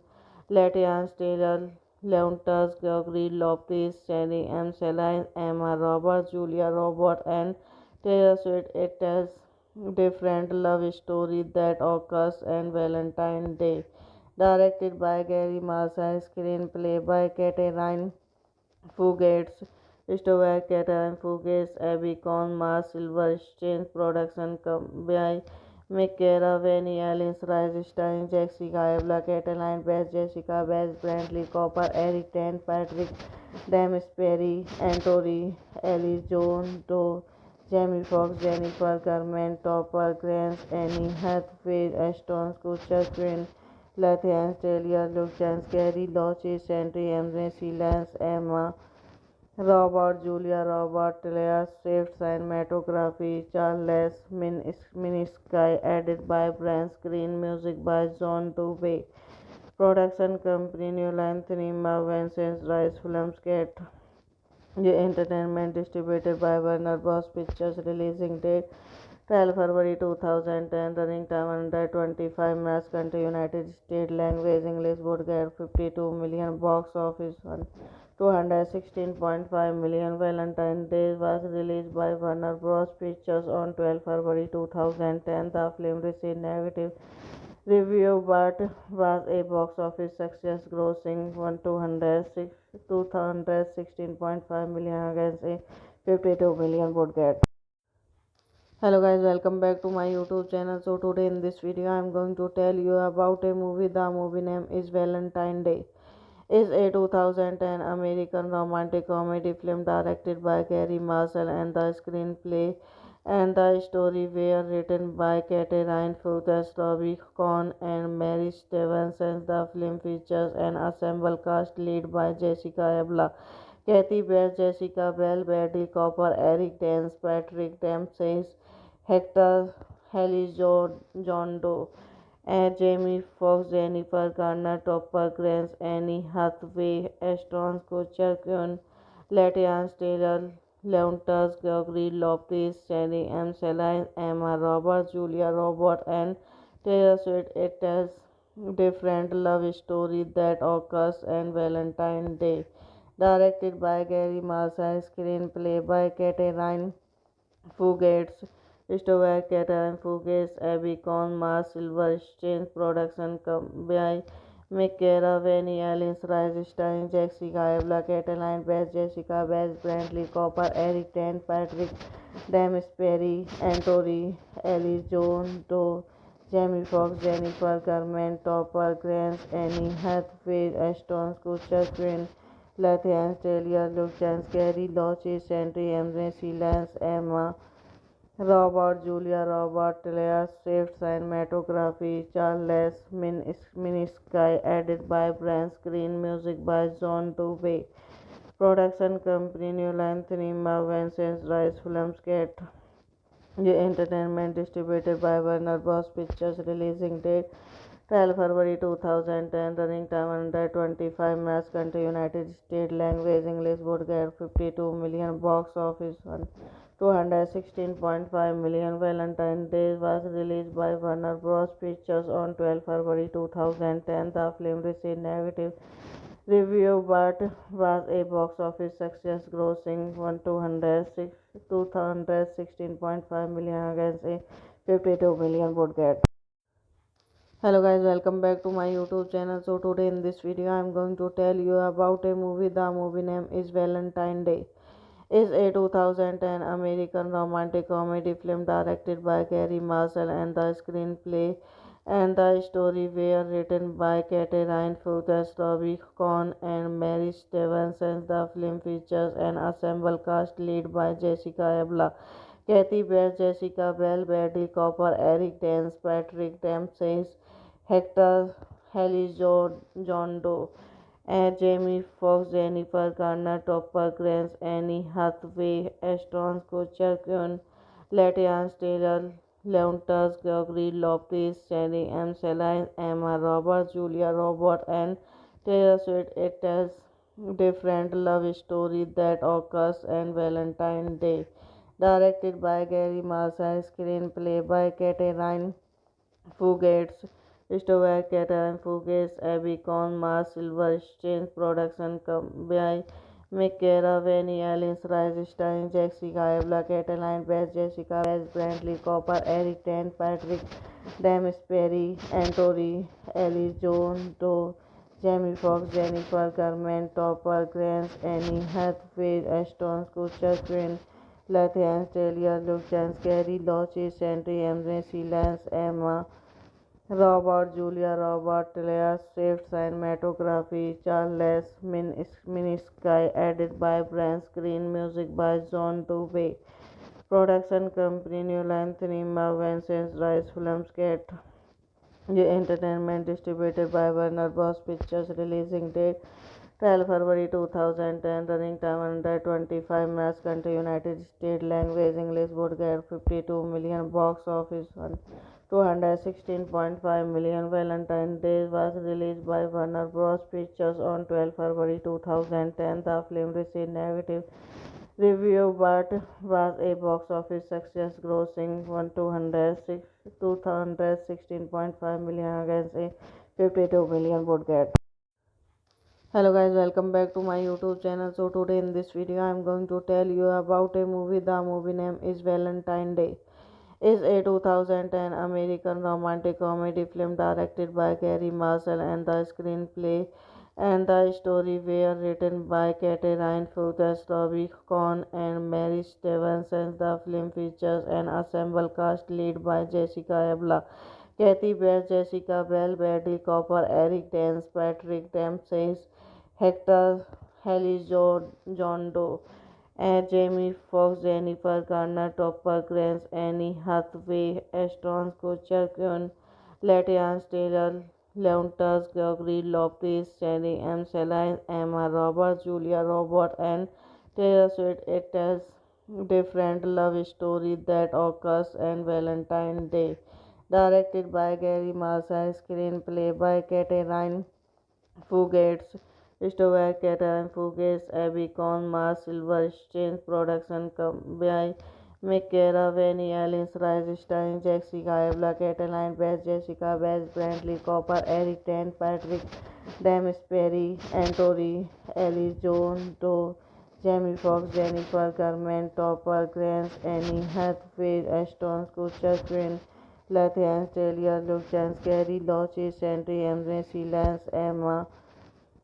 Latians Taylor, Leontas, Gregory Lopez, Jenny M. Celine, Emma Roberts, Julia Roberts, and Taylor Swift. It tells different love story that occurs on Valentine's Day. Directed by Gary Marshall, screenplay by Catherine Fugates, Stover Catherine Fugates, Abby Con, Mars Silverstein, production by McKera, Vanny Allen, Rise Stein, Jessica Alba, Cataline Best, Jessica Best, Brantley Cooper, Eric Tan, Patrick Dempsey, Antori, Ellie Jones, Doe, Jamie Foxx, Jennifer Garner, Topper Grace, Annie Hathaway, Ashton Kutcher, Quinn Latham, Taylor, Luke Chance, Gary Loche, Sentry, Embrace, Lance, Emma Robert, Julia Robert, Taylor Swift, cinematography, Charles Minisky, edited by Brian Green, music by John Dubey, production company New Line Cinema, Vincent Rice Filmscape, the entertainment distributed by Warner Bros. Pictures, releasing date 12 February 2010, running time 125 minutes, country United States, language English, would get 52 million, box office 216.5 million. Valentine's Day was released by Warner Bros. Pictures on 12 February 2010. The film received negative review but was a box office success, grossing 216.5 million against a 52 million budget. Hello guys, welcome back to my YouTube channel. So today in this video I am going to tell you about a movie. The movie name is Valentine Day. It's a 2010 American romantic comedy film directed by Gary Marshall, and the screenplay and the story were written by Catherine Fugates, Robbie Cohn, and Mary Stevenson. The film features an ensemble cast led by Jessica Alba, Kathy Bates, Jessica Bell, Bradley Cooper, Eric Dance, Patrick Dempsey, Hector John Doe, Jamie Foxx, Jennifer Garner, Topper Grace, Annie Hathaway, Ashton Kutcher, Quinn Latians Taylor, Leontas, Gregory Lopez, Jenny M. Celine, Emma Roberts, Julia Roberts, and Taylor Swift. It tells different love story that occurs on Valentine's Day. directed by Gary Marshall, screenplay by Catherine Fugates, Stover Catherine Fugates, Abby Cohn, Mars Silverstein, production by Michaela Vanny, Alice Rice, starring Jessica Alba, Cataline Best, Jessica Best, Brantley Cooper, Eric Dent, Patrick Dempsey, Anthony Ellis, John Doe, Jamie Foxx, Jennifer Garner, Topper Grace, Annie Hathaway, Ashton Kutcher, Quinn Latham, Taylor, Luke Chance, Gary Loche, Sandry, Emre, Lance, Emma Robert, Julia Robert, Taylor Swift, cinematography, Charles Minisky, edited by Brian Screen, music by John Dubey, production company New Line Cinema, Vincent Rice Filmscape, Entertainment, distributed by Warner Bros. Pictures, releasing date 12 February 2010, running time 125 minutes, country United States, language English, would get 52 million, box office 216.5 million. Valentine's Day was released by Warner Bros. Pictures on 12 February 2010. The film received negative review but was a box office success, grossing 216.5 million against a 52 million budget. Hello guys, welcome back to my YouTube channel. So today in this video I am going to tell you about a movie. The movie name is Valentine Day. It's a 2010 American romantic comedy film directed by Gary Marshall, and the screenplay and the story were written by Catherine Fugates, Robbie Cohn, and Mary Stevenson. The film features an ensemble cast led by Jessica Alba, Kathy Bates, Jessica Bell, Bradley Cooper, Eric Dance, Patrick Dempsey, Hector Ellis, John Doe, Jamie Foxx, Jennifer Garner, Topper Grace, Annie Hathaway, Ashton Kutcher, Quinn Latifah, Taylor Leontas, Gregory Lopez, Sherry M. Celine, Emma Roberts, Julia Roberts, and Taylor Swift. It tells different love story that occurs on Valentine's Day. Directed by Gary Marshall, screenplay by Catherine Fugates, Stover Catherine Fugates, Abby Cohn, Mars Silverstein, production by Michaela Vanny, Alice Rice, starring Jessica Alba, Cataline Best, Jessica Best, Brantley Cooper, Eric Dent, Patrick Dempsey, Anthony Ellis, John Doe, Jamie Foxx, Jennifer Garner, Topper Grace, Annie Hathaway, Ashton Kutcher, Quinn Latham, Taylor, Luke Chance, Gary Loche, Sandry, Emre, Lance, Emma Robert, Julia Robert, Taylor Swift, cinematography, Charles Minisky, edited by Brian Screen, music by John Dubey, production company New Line Cinema, Vincent Rice Filmscape, Entertainment, distributed by Warner Bros. Pictures, releasing date 12 February 2010, running time 125 minutes, country United States, language English, would get 52 million, box office 216.5 million. Valentine's Day was released by Warner Bros. Pictures on 12 February 2010. The film received negative review but was a box office success, grossing 216.5 million against a 52 million budget. Hello guys, welcome back to my YouTube channel. So today in this video I am going to tell you about a movie. The movie name is Valentine Day. It's a 2010 American romantic comedy film directed by Gary Marshall, and the screenplay and the story were written by Catherine Fugates, Robbie Cohn, and Mary Stevenson. The film features an ensemble cast led by Jessica Alba, Kathy Bates, Jessica Bell, Bradley Cooper, Eric Dance, Patrick Dempsey, Hector Ellis, John Doe, Jamie Foxx, Jennifer Garner, Topper Grace, Annie Hathaway, Ashton Kutcher, Quinn Latifah, Taylor Leontas, Gregory Lopez, Sherry M. Celine, Emma Roberts, Julia Roberts, and Taylor Swift. It tells different love story that occurs on Valentine's Day. Directed by Gary Marshall, screenplay by Catherine Fugates, Stover Catherine Fugates, Abby Cohn, Mars Silverstein, production by Michaela Vanny, Alice Rice, starring Jessica Alba, Cataline Best, Jessica Best, Brantley Cooper, Eric Dent, Patrick James Perry, Anthony, Ellie Jones, Jamie Foxx, Jennifer Garner, Topper Grace, Annie Hathaway, Ashton Kutcher, Quinn Latifah, Taylor, Luke Chance, Gary Loches, Sandy Emre, Lance, Emma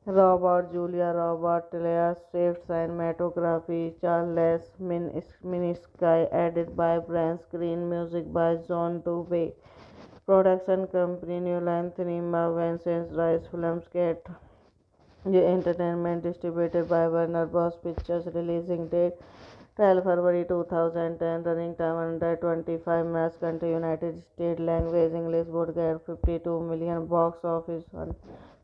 Robert, Julia Robert, Taylor Swift, cinematography, Charles Minisky, edited by Brian Screen, music by John Dubey. Production company New Line Cinema, Vincent Rice Filmscape Entertainment, distributed by Warner Bros. Pictures, releasing date 12 February 2010, running time 125 minutes, country United States, language English, would get 52 million, box office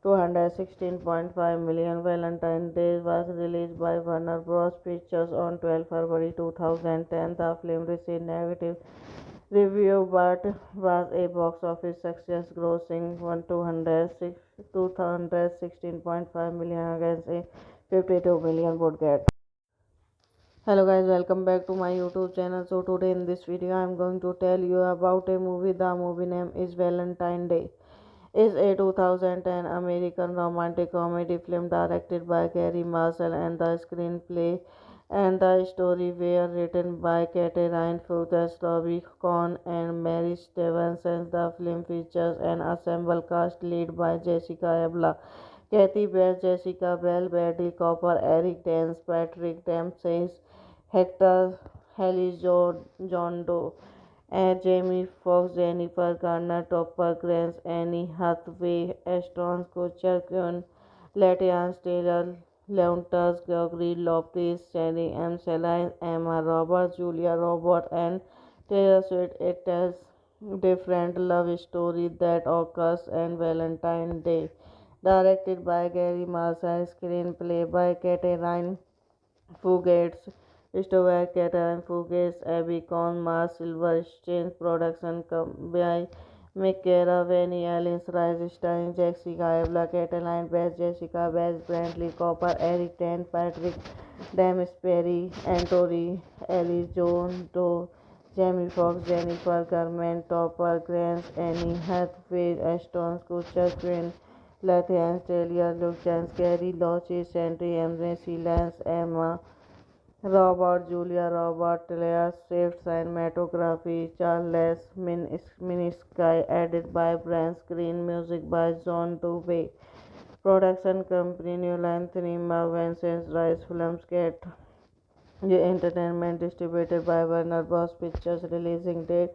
216.5 million. Valentine's Day was released by Warner Bros. Pictures on 12 February 2010. The film received negative review but was a box office success, grossing 216.5 million against a 52 million budget. Hello guys, welcome back to my YouTube channel. So today in this video I am going to tell you about a movie. The movie name is Valentine Day. Is a 2010 American romantic comedy film directed by Gary Marshall, and the screenplay and the story were written by Catherine Fuchs, Robbie Cohn, and Mary Stevenson. The film features an ensemble cast led by Jessica Alba, Kathy Bates, Jessica Bell, Bradley Cooper, Eric Dance, Patrick Dempsey, Hector John Doe, Jamie Foxx, Jennifer Garner, Topper Grace, Annie Hathaway, Ashton Kutcher, Quinn Latifah, Taylor Leontas, Gregory Lopez, Jenny M. Celine, Emma Roberts, Julia Robert, and Taylor Swift. It tells different love story that occurs on Valentine's Day. Directed by Gary Marshall, screenplay by Catherine Fugates, Stover Catherine Fugates, Abby Cohn, Mars Silverstein, production by Michaela Vanny, Alice Rice, starring Jessica Alba, Cataline Bass, Jessica Bass, Brantley Cooper, Eric Tan, Patrick Perry, Anthony, Ellie Jones, Jamie Foxx, Jennifer Garner, Topper Grace, Annie Hathaway, Ashton Kutcher, Quinn Latifah, Taylor, Luke Chance, Gary Loches, Sandy Emre, Lance, Emma Robert, Julia Robert, Taylor Swift, cinematography, Charles Minisky, edited by Brian Screen, music by John Dubey. Production company New Line Cinema, Vincent Rice Filmscape Entertainment, distributed by Warner Bros. Pictures, releasing date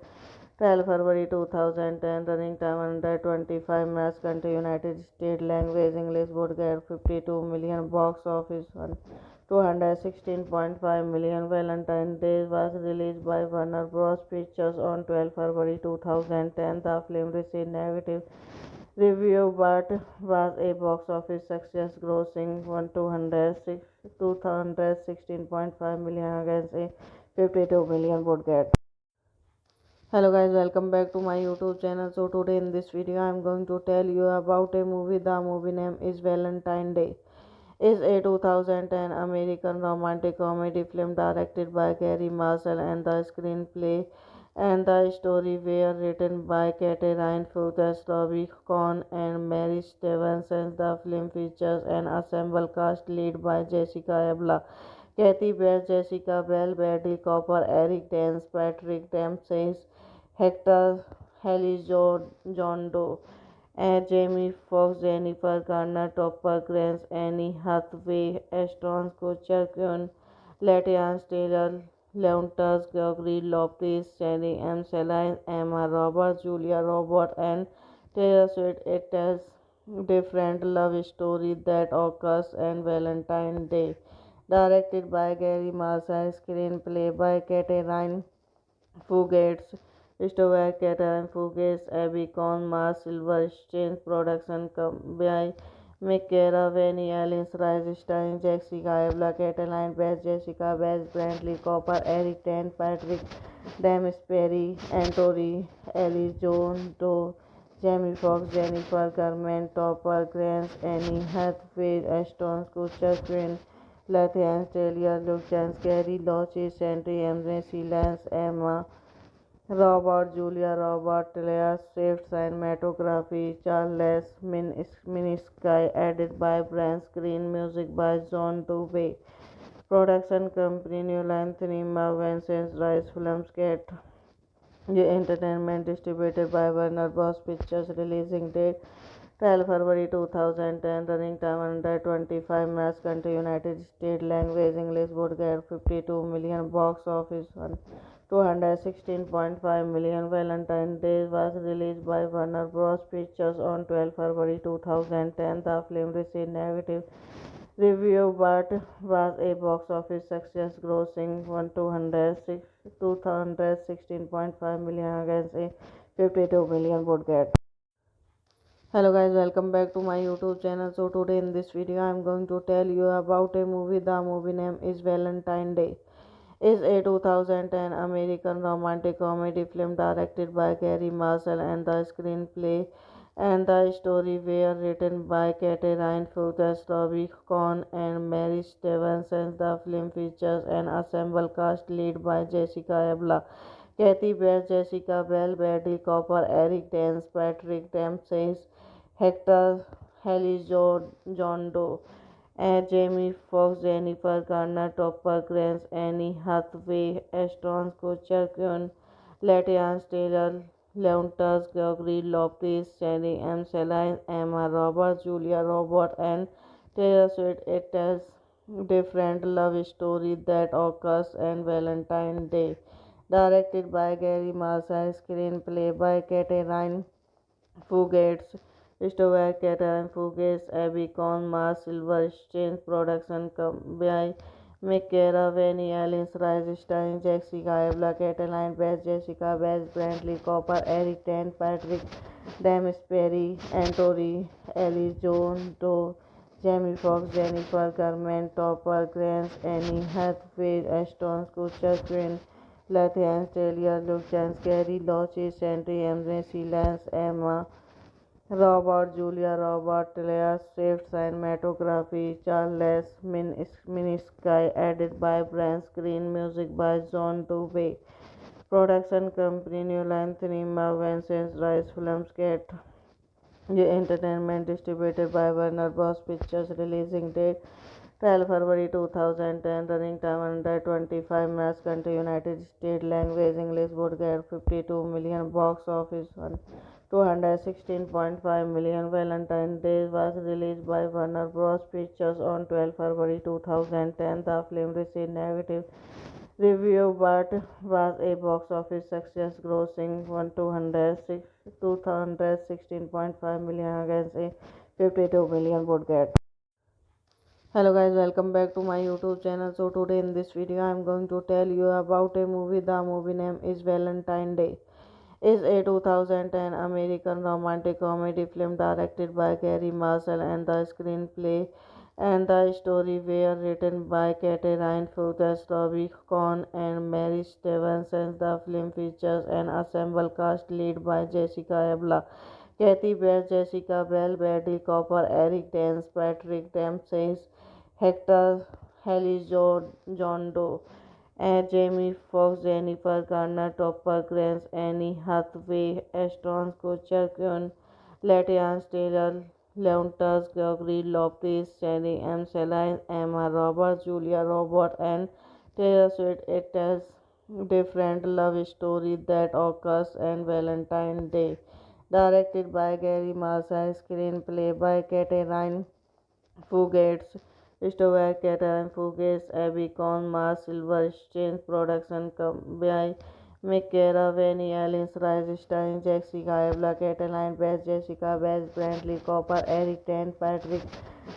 12 February 2010, running time 125 minutes, country United States, language English, would get 52 million, box office 216.5 million. Valentine's Day was released by Warner Bros. Pictures on 12 February 2010. The film received negative review but was a box office success, grossing 216.5 million against a 52 million budget. Hello guys, welcome back to my YouTube channel. So today in this video I am going to tell you about a movie. The movie name is Valentine Day. Is a 2010 American romantic comedy film directed by Gary Marshall, and the screenplay and the story were written by Catherine Fuchs, Robbie Cohn, and Mary Stevenson. The film features an ensemble cast led by Jessica Alba, Kathy Bates, Jessica Bell, Bradley Cooper, Eric Dance, Patrick Dempsey, Hector John Doe, Jamie Foxx, Jennifer Garner, Topper Grace, Annie Hathaway, Ashton Kutcher, Quinn Latifah, Taylor Leontas, Gregory Lopez, Jenny M. Celine, Emma Roberts, Julia Robert, and Taylor Swift. It tells different love story that occurs on Valentine's Day. Directed by Gary Marshall, screenplay by Catherine Fugates, Stover Catherine Fugates, Abby Cohn, Mars Silverstein, production by Michaela Vanny, Alice Rice, starring Jessica Alba, Cataline Bass, Jessica Bass, Brantley Cooper, Eric Tan, Patrick Perry, Anthony, Ellie Jones, Jamie Foxx, Jennifer Garner, Topper Grace, Annie Hathaway, Ashton Kutcher, Quinn Latifah, Taylor, Luke Chance, Gary Loches, Sandy Emre, Lance, Emma Robert, Julia Robert, Taylor Swift cinematography, Charles Minisky, edited by Brian Screen, music by John Dubey. Production company New Line Cinema, Vincent Rice Filmscape. Entertainment distributed by Warner Bros. Pictures. Releasing date 12 February 2010. Running time under 25 minutes. Country United States. Language English. Would 52 million. Box office 216.5 million. Valentine's Day was released by Warner Bros. Pictures on 12 February 2010. The film received negative review but was a box office success, grossing 216.5 million against a 52 million budget. Hello guys, welcome back to my YouTube channel. So today in this video I am going to tell you about a movie. The movie name is Valentine Day. Is a 2010 American romantic comedy film directed by Gary Marshall, and the screenplay and the story were written by Catherine Fuchs, Robbie Cohn, and Mary Stevenson. The film features an ensemble cast led by Jessica Alba, Kathy Bates, Jessica Bell, Bradley Cooper, Eric Dance, Patrick Dempsey, Hector John Doe, Jamie Foxx, Jennifer Garner, Topper Grace, Annie Hathaway, Ashton Kutcher, Quinn Latians, Taylor Leontas, Gregory Lopez, Sherry M. Celine, Emma Roberts, Julia Roberts, and Taylor Swift. It tells different love story that occurs on Valentine's Day. Directed by Gary Marshall, screenplay by Catherine Fugates, Christopher Catherine Fugates, Abby Cohn, Mars Silverstein, production by McKera, Vanny Allen, Rise starring Jessica Alba, Cataline Bass, Jessica Bass, Brantley Cooper, Eric Dent, Patrick Dempsey, Anthony Ellis, John Doe, Jamie Foxx, Jennifer Garner, Topper Grace, Annie Hathaway, Ashton Kutcher, Quinn Latifah, Taylor Luchans, Gary Loches, Sandry Emily Lance, Emma Robert, Julia Robert, Taylor Swift cinematography, Charles Minisky, edited by Brian Screen, music by John Dubey. Production company New Line Cinema, Vincent Rice Filmscape. Entertainment distributed by Warner Bros. Pictures. Releasing date 12 February 2010. Running time under 25 minutes. Country United States. Language English. Would 52 million. Box office 216.5 million. Valentine's Day was released by Warner Bros. Pictures on 12 February 2010. The film received negative review but was a box office success, grossing 216.5 million against a 52 million budget. Hello guys, welcome back to my YouTube channel. So today in this video I am going to tell you about a movie. The movie name is Valentine Day. Is a 2010 American romantic comedy film directed by Gary Marshall, and the screenplay and the story were written by Catherine Fuchs, Robbie Cohn, and Mary Stevenson. The film features an ensemble cast led by Jessica Alba, Kathy Bates, Jessica Bell, Bradley Cooper, Eric Dance, Patrick Dempsey, Hector John Doe, Jamie Foxx, Jennifer Garner, Topper Grace, Annie Hathaway, Ashton Kutcher, Quinn Latians, Taylor Leontas, Gregory Lopez, Sherry M. Celine, Emma Roberts, Julia Roberts, and Taylor Swift. It tells different love story that occurs on Valentine's Day. Directed by Gary Marshall, screenplay by Catherine Fugates, Christopher Catherine Fugates, Abby Cohn, Mars Silverstein, production by McKera, Vanny Allen, Rise starring Jessica Alba, Cataline Bass, Jessica Bass, Brantley Cooper, Eric Dent, Patrick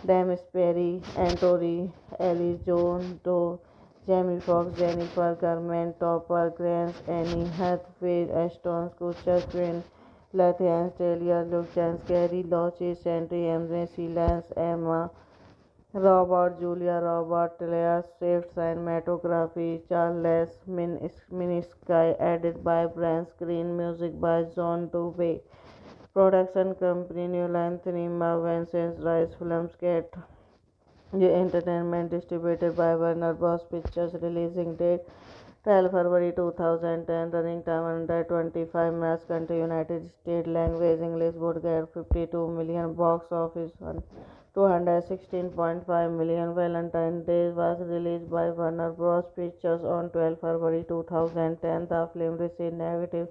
Dempsey, Anthony Ellis, John Doe, Jamie Foxx, Jennifer Garner, Topper Grace, Annie Hathaway, Ashton Kutcher, Quinn Latifah, Taylor Luchans, Gary Loches, Sandry Emily Lance, Emma Robert, Julia Robert, Taylor Swift cinematography, Charles Minisky, edited by Brian Screen, music by John Dubey. Production company New Line Cinema, Vincent Rice Filmscape. Entertainment distributed by Warner Bros. Pictures. Releasing date 12 February 2010, running time 125 minutes, country United States, language English, would get 52 million, box office 216.5 million. Valentine's Day was released by Warner Bros. Pictures on 12 February 2010. The film received negative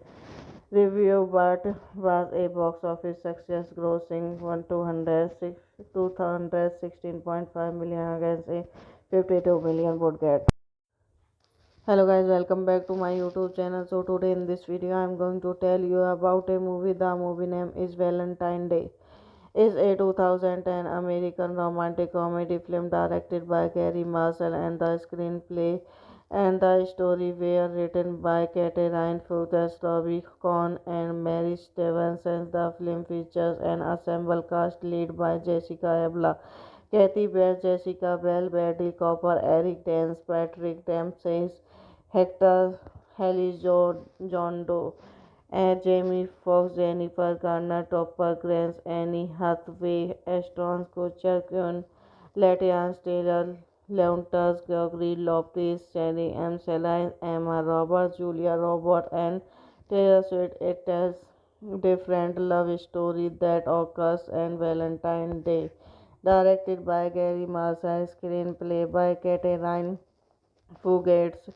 review but was a box office success, grossing 216.5 million against a 52 million budget. Hello guys, welcome back to my YouTube channel. So today in this video I am going to tell you about a movie. The movie name is Valentine Day. Is a 2010 American romantic comedy film directed by Gary Marshall, and the screenplay and the story were written by Catherine Fuller, Robbie Cohn, and Mary Stevenson. The film features an ensemble cast led by Jessica Alba, Kathy Bates, Jessica Bell, Bradley Cooper, Eric Dance, Patrick Dempsey, Hector John Doe, Jamie Foxx, Jennifer Garner, Topper Grace, Annie Hathaway, Ashton Kutcher, Quinn Latifah, Taylor Lautner, Gregory Lopez, Cherry M. Celine, Emma Roberts, Julia Roberts, and Taylor Swift. It tells different love story that occurs on Valentine's Day. Directed by Gary Marshall, screenplay by Catherine Fugates,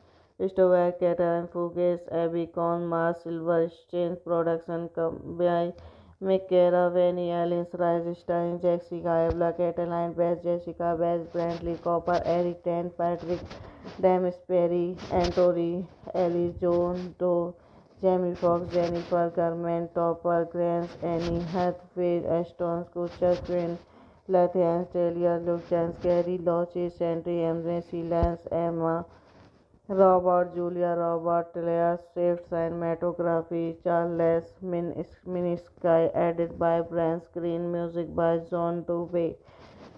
Stewart Catherine Fugates, Abby Cohn, Mars Silverstein, production by Michaela Vanny, Alice Rice, starring Jessica Alba, Catherine Bass, Jessica Bass, Brantley Cooper, Eric Dent, Patrick Dempsey, Anthony Ellis, John Doe, Jamie Foxx, Jennifer Garner, Topper Grace, Annie Hathaway, Ashton Kutcher, Queen Latifah, Taylor Luchans, Gary Loches, Sandry Emre, Silence, Emma Robert, Julia Robert, Taylor Swift, cinematography, Charles Minisky, edited by Brian Screen, music by John Dubey,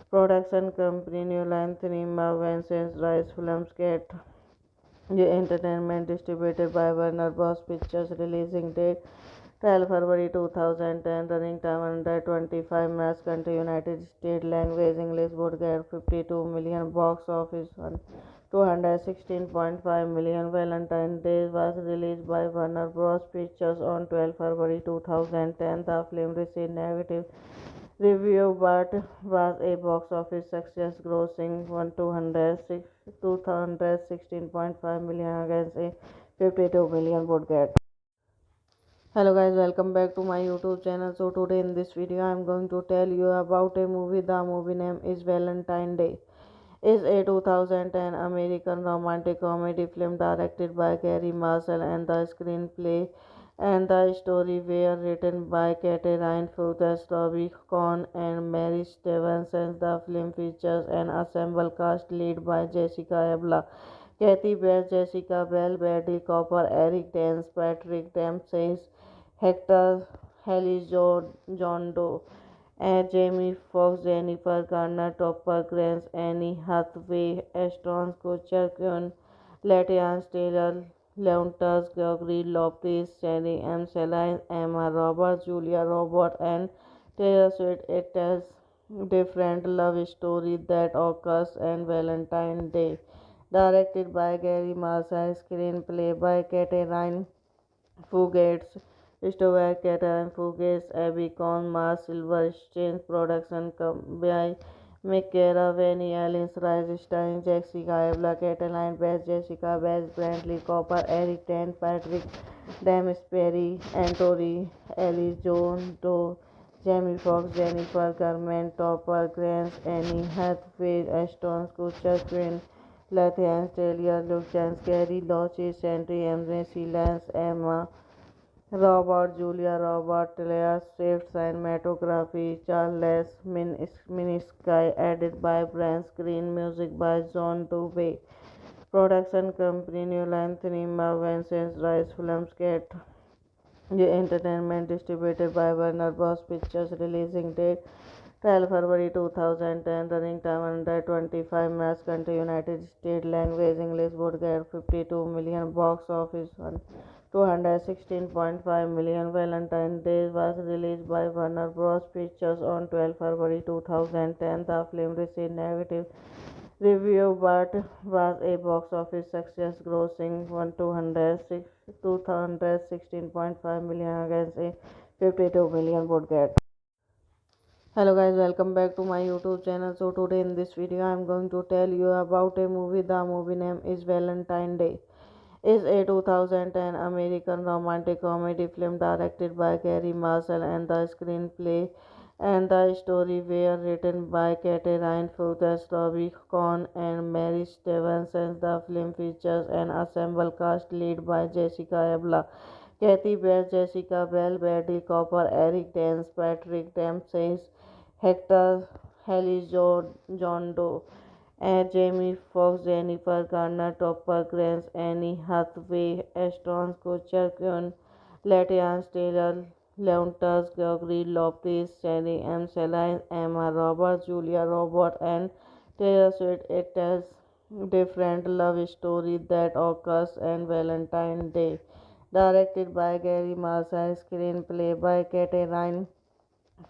production company New Line Cinema, Vincent Rice Filmscape, Entertainment, distributed by Warner Bros. Pictures, releasing date 12 February 2010, running time 125 minutes, country United States, language English, would get 52 million, box office 216.5 million. Valentine's Day was released by Warner Bros. Pictures on 12 February 2010. The film received negative review but was a box office success, grossing 216.5 million against a 52 million budget. Hello guys, welcome back to my YouTube channel. So today in this video I am going to tell you about a movie. The movie name is Valentine Day. Is a 2010 American romantic comedy film directed by Gary Marshall, and the screenplay and the story were written by Catherine Fuller, Robbie Cohn, and Mary Stevenson. The film features an ensemble cast led by Jessica Alba, Kathy Bates, Jessica Bell, Bradley Cooper, Eric Dance, Patrick Dempsey, Hector John Doe, Jamie Foxx, Jennifer Garner, Topper Grace, Annie Hathaway, Ashton Kutcher, Quinn Latifah, Taylor Lautner, Gregory Lopez, Cherry M. Celine, Emma Roberts, Julia Roberts, and Taylor Swift. It tells different love story that occurs on Valentine's Day. Directed by Gary Marshall, screenplay by Catherine Fugates, Stewart Catherine Fugates, Abby Cohn, Mars Silverstein, production by Michaela Vanny, Alice Rice, starring Jessica Alba, Catherine Bass, Jessica Bass, Brantley Cooper, Eric Dent, Patrick Dempsey, Anthony Ellis, John Doe, Jamie Foxx, Jennifer Garner, Topper Grace, Annie Hathaway, Ashton Kutcher, Queen Latifah, Taylor Luchans, Gary Loches, Sandry Emre, Silence, Emma Robert, Julia Robert, Taylor Swift, cinematography, Charles Minisky, edited by Brian Screen, music by John Dubey, production company New Line Cinema, Vincent Rice Filmscape, Entertainment, distributed by Warner Bros. Pictures, releasing date 12 February 2010, running time 125 minutes, country United States, language English, would get 52 million, box office 216.5 million. Valentine's Day was released by Warner Bros. Pictures on 12 February 2010. The film received negative review but was a box office success, grossing 216.5 million against a 52 million budget. Hello guys, welcome back to my YouTube channel. So today in this video I am going to tell you about a movie. The movie name is Valentine Day. Is a 2010 American romantic comedy film directed by Gary Marshall, and the screenplay and the story were written by Catherine Fuges, Robbie Cohn, and Mary Stevenson. The film features an ensemble cast led by Jessica Alba, Kathy Bates, Jessica Bell, Bradley Cooper, Eric Dance, Patrick Dempsey, Hector John Doe, Jamie Foxx, Jennifer Garner, Topper Grace, Annie Hathaway, Ashton Kutcher, Quinn Latifah, Taylor Leontas, Gregory Lopez, Sherry M. Celine, Emma Roberts, Julia Roberts, and Taylor Swift. It tells different love story that occurs on Valentine's Day. Directed by Gary Marshall, screenplay by Catherine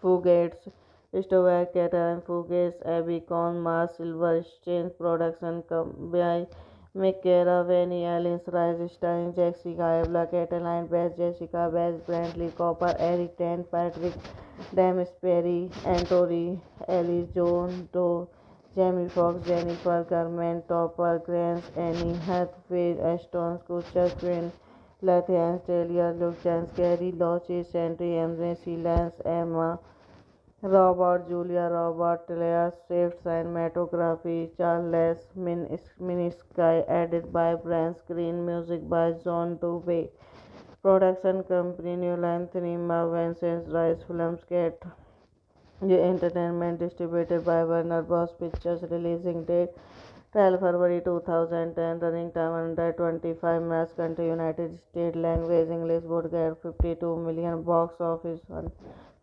Fugates, Stewart Catherine Fugates, Abby Cohn, Mars Silverstein, production by McKera, Vanny Allen, Rise starring Jessica Alba, Cataline Bass, Jessica Bass, Brantley Cooper, Eric Dent, Patrick Dempsey, Anthony Elizondo, Jamie Foxx, Jennifer Garner, Topper Grace, Annie Hathaway, Ashton Kutcher, Quinn Latifah, Taylor Luchans, Gary Loches, Sandry Emre, Lance, Emma Robert, Julia Robert, Taylor Swift, cinematography, Charles Minisky, edited by Brian Green, music by John Dubey. Production company New Line Cinema, Vincent Rice Filmscape, Entertainment, distributed by Warner Bros. Pictures, releasing date 12 February 2010, running time 125 minutes, country United States, language English, would get 52 million, box office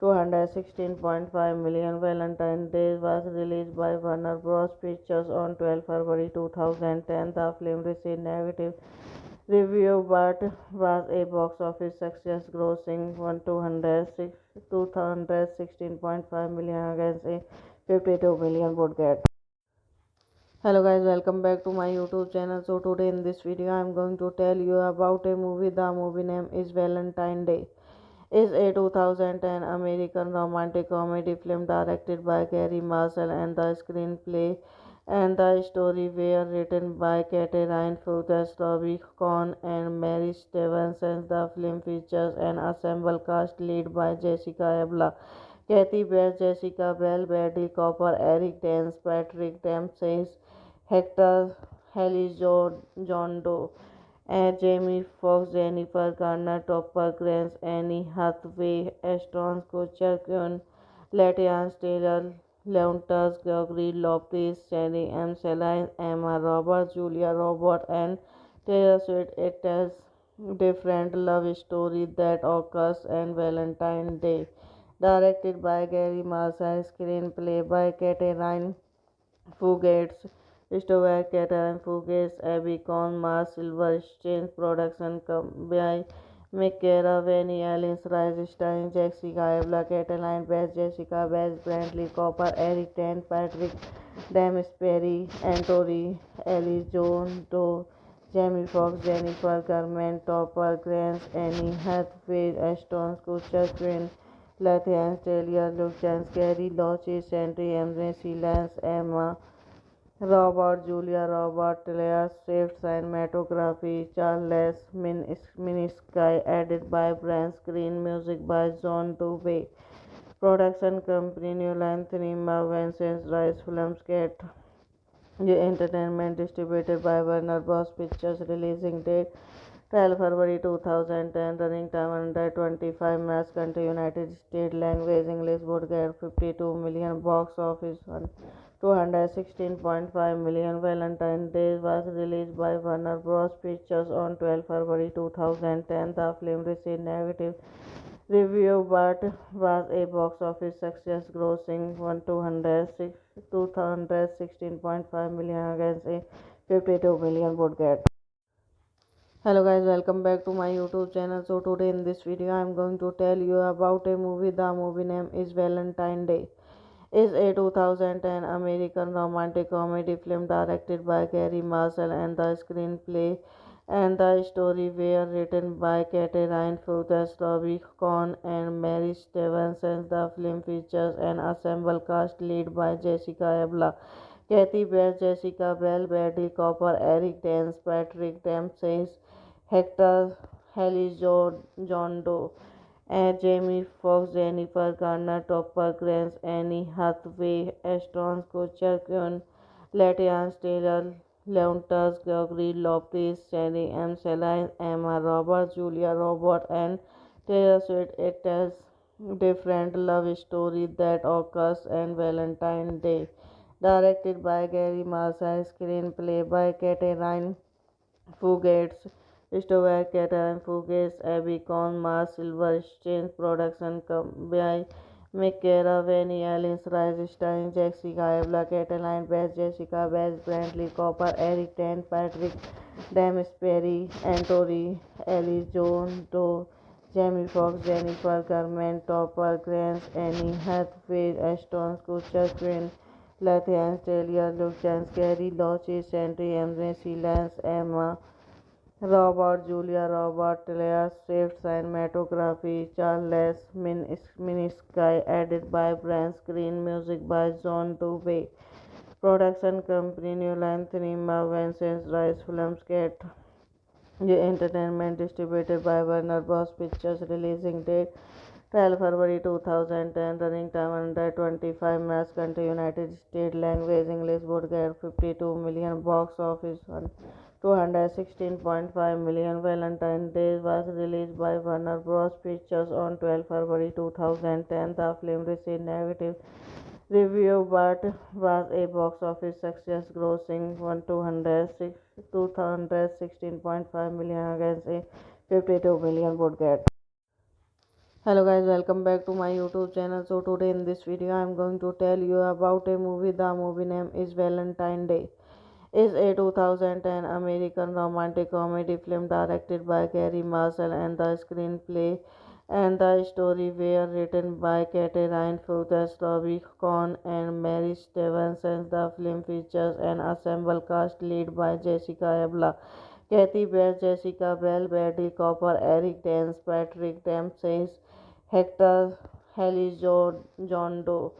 216.5 million. Valentine's Day was released by Warner Bros. Pictures on 12 February 2010. The film received negative review but was a box office success, grossing 216.5 million against a 52 million budget. Hello guys, welcome back to my YouTube channel. So today in this video I am going to tell you about a movie. The movie name is Valentine Day. Is a 2010 American romantic comedy film directed by Gary Marshall, and the screenplay and the story were written by Catherine Fuges, Robbie Cohn, and Mary Stevenson. The film features an ensemble cast led by Jessica Alba, Kathy Bates, Jessica Bell, Bradley Cooper, Eric Dance, Patrick Dempsey, Hector John Doe, Jamie Foxx, Jennifer Garner, Topper Grace, Annie Hathaway, Ashton Kutcher, Quinn Latifah, Taylor Leontas, Gregory Lopez, Sherry M. Celine, Emma Roberts, Julia Roberts, and Taylor Swift. It tells different love story that occurs on Valentine's Day. Directed by Gary Marshall, screenplay by Catherine Fugates, Stewart Catherine Fugates, Abby Cohn, Mars Silverstein, production by McKera, Vanny Allen, Rise starring Jessica Alba, Cataline Bass, Jessica Bass, Brantley Cooper, Eric Dent, Patrick Dempsey, Anthony Elizondo, Jamie Foxx, Jennifer Garner, Topper Grace, Annie Hathaway, Ashton Kutcher, Quinn Latifah, Taylor Luchans, Gary Loches, Sandry Emre, Lance, Emma Robert, Julia Robert, Taylor Swift, cinematography, Charles Minisky, edited by Brian Green, music by John Dubey. Production company New Line Cinema, Vincent Rice Filmscape, Entertainment, distributed by Warner Bros. Pictures, releasing date 12 February 2010, running time 125 minutes, country United States, language English, would get 52 million, box office 216.5 million. Valentine's Day was released by Warner Bros. Pictures on 12 February 2010. The film received negative review but was a box office success, grossing 216.5 million against a 52 million budget. Hello guys, welcome back to my YouTube channel. So today in this video I am going to tell you about a movie. The movie name is Valentine Day. is a 2010 American romantic comedy film directed by Gary Marshall, and the screenplay and the story were written by Catherine Fuchs, Robbie Kohn, and Mary Stevenson. The film features an ensemble cast led by Jessica Alba, Kathy Bates, Jessica Bell, Bradley Cooper, Eric Dance, Patrick Dempsey, Hector John Doe, and Jamie Foxx, Jennifer Garner, Topper Grace, Annie Hathaway, Ashton Kutcher, Quinn Latians Taylor, Leontas, Gregory Lopez, Sally M. Celine, Emma Roberts, Julia Roberts, and Taylor Swift. It tells different love story that occurs on Valentine's Day. Directed by Gary Marshall, screenplay by Catherine Fugates, Stewart Catherine Fugates, Abby Cohn, Mars Silverstein, production by Michaela Vanny, Alice Rice, starring Jessica Alba, Cataline Bass, Jessica Bass, Brantley Cooper, Eric Dent, Patrick Dempsey, Antori, Ellie Joan Doe, Jamie Foxx, Jennifer Garner, Topper Grace, Annie Hathaway, Ashton Kutcher, Quinn Latham, Taylor, Luke Chance, Gary Loche, Sandry, Emre, Lance, Emma Robert, Julia Robert, Taylor Swift, cinematography, Charles Minisky, edited by Brian Green, music by John Dubey. Production company New Line Cinema, Vincent Rice Filmscape Entertainment, distributed by Warner Bros. Pictures, releasing date 12 February 2010, running time 125 minutes, country United States, language English, would get 52 million, box office 216.5 million. Valentine's Day was released by Warner Bros. Pictures on 12 February 2010. The film received negative review but was a box office success, grossing 216.5 million against a 52 million budget. Hello guys, welcome back to my YouTube channel. So today in this video I am going to tell you about a movie. The movie name is Valentine Day. Is a 2010 American romantic comedy film directed by Gary Marshall, and the screenplay and the story were written by Catherine Fuchs, Robbie Kohn, and Mary Stevenson. The film features an ensemble cast led by Jessica Alba, Kathy Bates, Jessica Bell, Bradley Cooper, Eric Dance, Patrick Dempsey, Hector John Doe,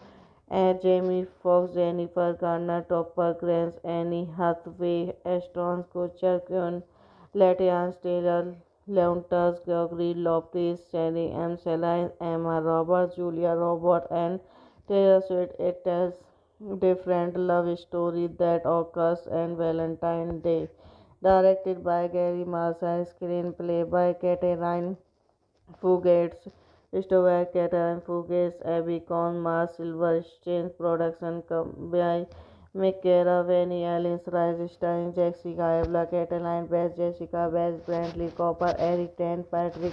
and Jamie Foxx, Jennifer Garner, Topper Grace, Annie Hathaway, Ashton Kutcher, Quinn Latians Taylor, Leontas, Gregory Lopez, Sally M. Celine, Emma Roberts, Julia Roberts, and Taylor Swift. It tells different love story that occurs on Valentine's Day. Directed by Gary Marshall, screenplay by Catherine Fugates, Stewart Catherine Fugates, Abby Cohn, Mars Silverstein, production by Michaela Vanny, Alice Rice, starring Jessica Alba, Cataline Bass, Jessica Bass, Brantley Cooper, Eric Dent, Patrick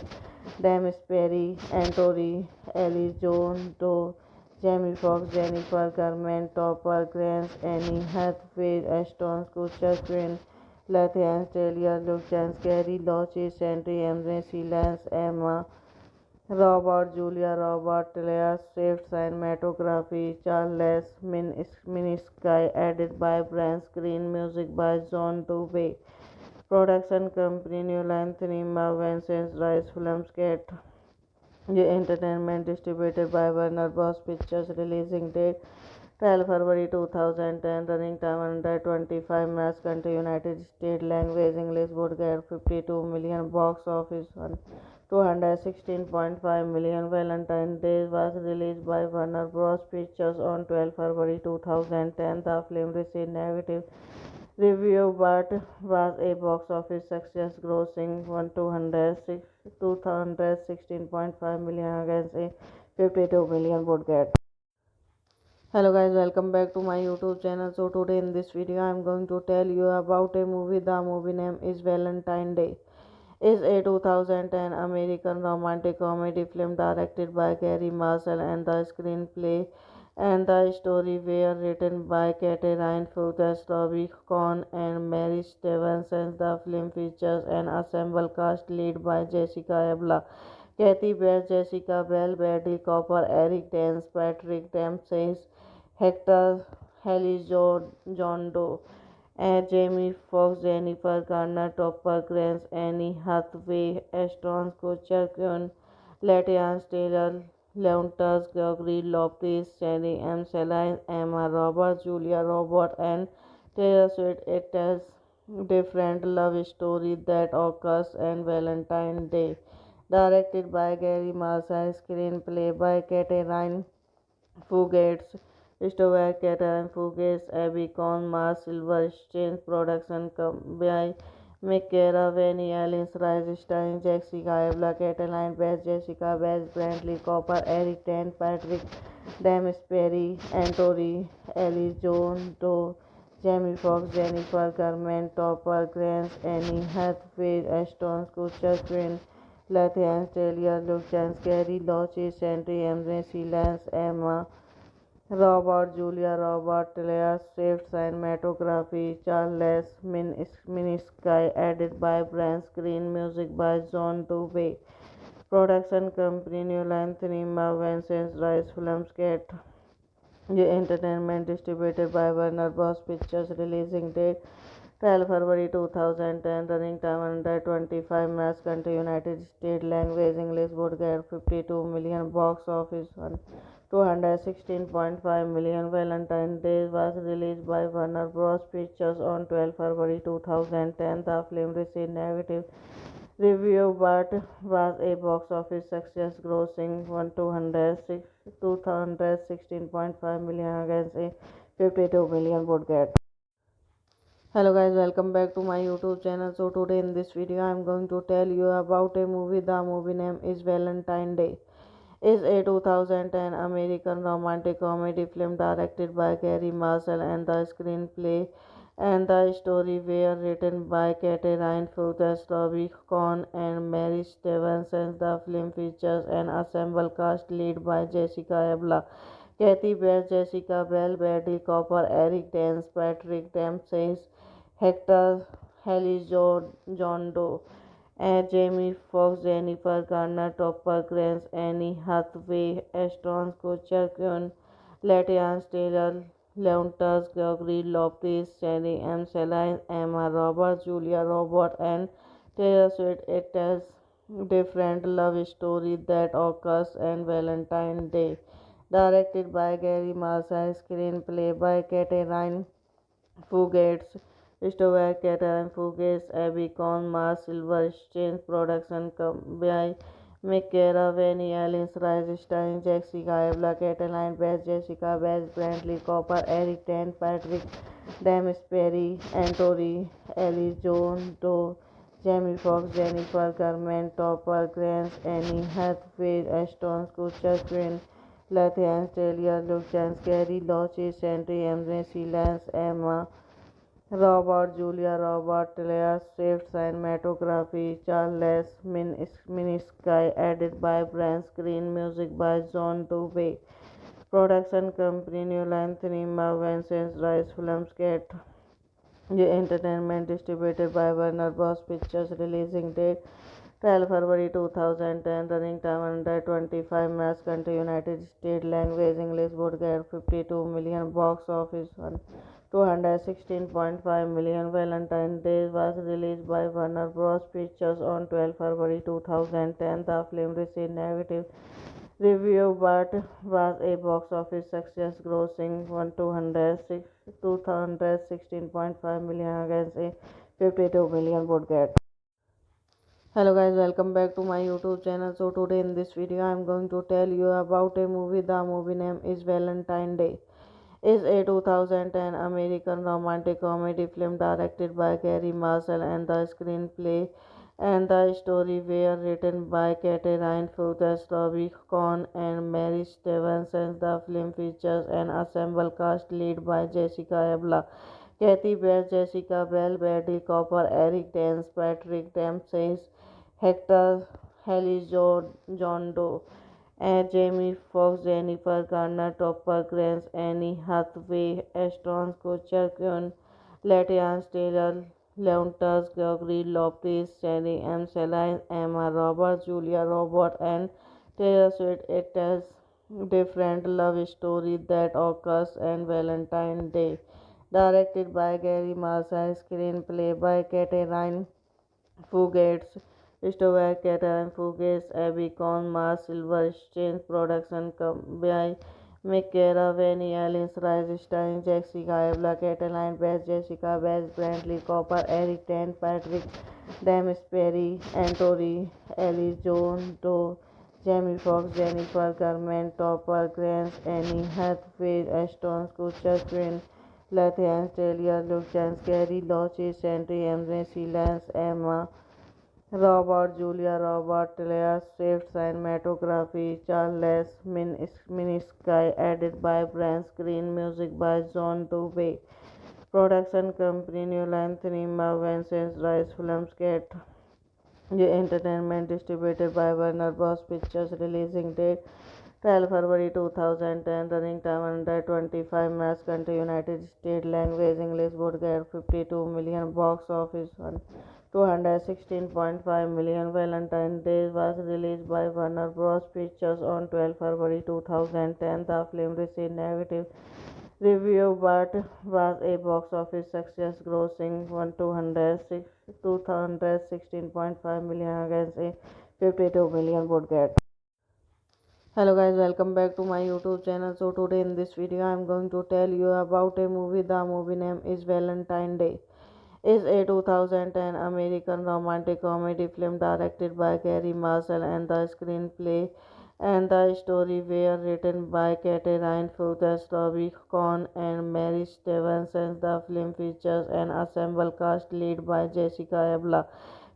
Dempsey, Antori, Ellie Joan Doe, Jamie Foxx, Jennifer Garner, Topper Grace, Annie Hathaway, Ashton Kutcher, Quinn Latham, Taylor, Luke Chance, Gary Loche, Sandry, Emre, Lance, Emma Robert, Julia Robert, Taylor Swift, cinematography, Charles Minisky, edited by Brian Green, music by John Dubey. Production company New Line Cinema, Vincent Rice Filmscape Entertainment, distributed by Warner Bros. Pictures, releasing date 12 February 2010, running time 125 minutes, country United States, language English, would get 52 million, box office 216.5 million. Valentine's Day was released by Warner Bros. Pictures on 12 February 2010. The film received negative review but was a box office success, grossing 216.5 million against a 52 million budget. Hello guys, welcome back to my YouTube channel. So today in this video I am going to tell you about a movie. The movie name is Valentine Day. Is a 2010 American romantic comedy film directed by Gary Marshall, and the screenplay and the story were written by Catherine Fuchs, Robbie Kohn, and Mary Stevenson. The film features an ensemble cast led by Jessica Alba, Kathy Bates, Jessica Bell, Bradley Cooper, Eric Dance, Patrick Dempsey, Hector, Haley John Doe, Jamie Foxx, Jennifer Garner, Topper Grace, Annie Hathaway, Ashton Kutcher, Kun, Latiana Taylor, Leontas, Gregory Lopez, Cherry M. Celine, Emma Roberts, Julia Roberts, and Taylor Swift. It tells different love story that occurs on Valentine's Day. Directed by Gary Marshall, screenplay by Catherine Fugates, Stover Catherine Fugates, Abby Cohn, Mars Silverstein, production by Michaela Vanny, Alice Rice, starring Jessica Alba, Cataline Best, Jessica Best, Brantley Cooper, Eric Tan, Patrick Dempsey, Anthony Ellie Jones, Doe, Jamie Foxx, Jennifer Garner, Topper Grace, Annie Hathaway, Ashton Kutcher, Queen Latifah, Taylor, Luke Chance, Gary Loches, Sandy Embrace, Lance, Emma Robert, Julia Robert, Taylor Swift, cinematography, Charles Minisky, edited by Brian Screen, music by John Dubey, production company New Line Cinema, Vincent Rice Filmscape, Entertainment, distributed by Warner Bros. Pictures, releasing date 12 February 2010, running time 125 minutes, country United States, language English, would get 52 million, box office 216.5 million. Valentine's Day was released by Warner Bros. Pictures on 12 February 2010. The film received negative review but was a box office success, grossing 216.5 million against a 52 million budget. Hello guys, welcome back to my YouTube channel. So today in this video I am going to tell you about a movie. The movie name is Valentine Day. Is a 2010 American romantic comedy film directed by Gary Marshall, and the screenplay and the story were written by Catherine Fugates, Robbie Cohn, and Mary Stevenson. The film features an ensemble cast led by Jessica Alba, Kathy Bates, Jessica Bell, Bradley Cooper, Eric Dance, Patrick Dempsey, Hector, John Doe, Jamie Foxx, Jennifer Garner, Topper Grace, Annie Hathaway, Ashton Kutcher, Kun, Latiana Taylor, Leontas, Gregory Lopez, Cherry M. Celine, Emma Roberts, Julia Roberts, and Taylor Swift. It tells different love story that occurs on Valentine's Day. Directed by Gary Marshall, screenplay by Catherine Fugates, Stover Catherine Fugates, Abby Cohn, Mars Silverstein, production by Michaela Vanny, Alice Rice, starring Jessica Alba, Cataline Best, Jessica Best, Brantley Cooper, Eric Tan, Patrick Dempsey, Anthony Ellie Jones, Doe, Jamie Foxx, Jennifer Garner, Topper Grace, Annie Hathaway, Ashton Kutcher, Queen Latifah, Taylor, Luke Chance, Gary Loches, Sandy Embrace, Lance, Emma Robert, Julia Robert, Taylor Swift, cinematography, Charles Minisky, edited by Brian Screen, music by John Dubey, production company New Line Cinema, Vincent Rice Filmscape, Entertainment, distributed by Warner Bros. Pictures, releasing date 12 February 2010, running time 125 minutes, country United States, language English, would get 52 million, box office 216.5 million. Valentine's Day was released by Warner Bros. Pictures on 12 February 2010. The film received negative review but was a box office success, grossing 216.5 million against a 52 million budget. Hello guys, welcome back to my YouTube channel. So today in this video I am going to tell you about a movie. The movie name is Valentine Day. Is a 2010 American romantic comedy film directed by Gary Marshall, and the screenplay and the story were written by Catherine Fugates, Robbie Cohn, and Mary Stevenson. The film features an ensemble cast led by Jessica Alba, Kathy Bates, Jessica Bell, Bradley Cooper, Eric Dance, Patrick Dempsey, Hector, John Doe, Jamie Foxx, Jennifer Garner, Topper Grace, Annie Hathaway, Ashton Kutcher, Kun, Latiana Taylor, Leontas, Gregory Lopez, Cherry M. Celine, Emma Roberts, Julia Roberts, and Taylor Swift. It tells different love story that occurs on Valentine's Day. Directed by Gary Marshall, screenplay by Catherine Fugates, Stover Catherine Fugates, Abby Cohn, Mars Silver, Exchange Production by Michaela Vanny, Alice Rice, starring Jessica Alba, Cataline Best, Jessica Best, Brantley Cooper, Eric Dent, Patrick Dempsey, Anthony Ellis, John Doe, Jamie Foxx, Jennifer Garner, Topper Grace, Annie Hathaway, Ashton Kutcher, Quinn Lathean, Taylor, Luke James, Gary Loches, Sandry, Emre, Silence, Emma Robert, Julia Robert, Taylor Swift, cinematography, Charles Minisky, edited by Brian Screen, music by John Dubey. Production company New Line Cinema, Vincent Rice Films, Cat Entertainment, distributed by Warner Bros. Pictures, releasing date 12 February 2010, running time under 25 minutes, country United States, language English, would get 52 million, box office 216.5 million. Valentine's Day was released by Warner Bros. Pictures on 12 February 2010. The film received negative review but was a box office success, grossing 216.5 million against a 52 million budget. Hello guys, welcome back to my YouTube channel. So today in this video I am going to tell you about a movie. The movie name is Valentine Day. Is a 2010 American romantic comedy film directed by Gary Marshall, and the screenplay and the story were written by Catherine Fugates, Robbie Cohn, and Mary Stevenson. The film features an ensemble cast led by Jessica Alba,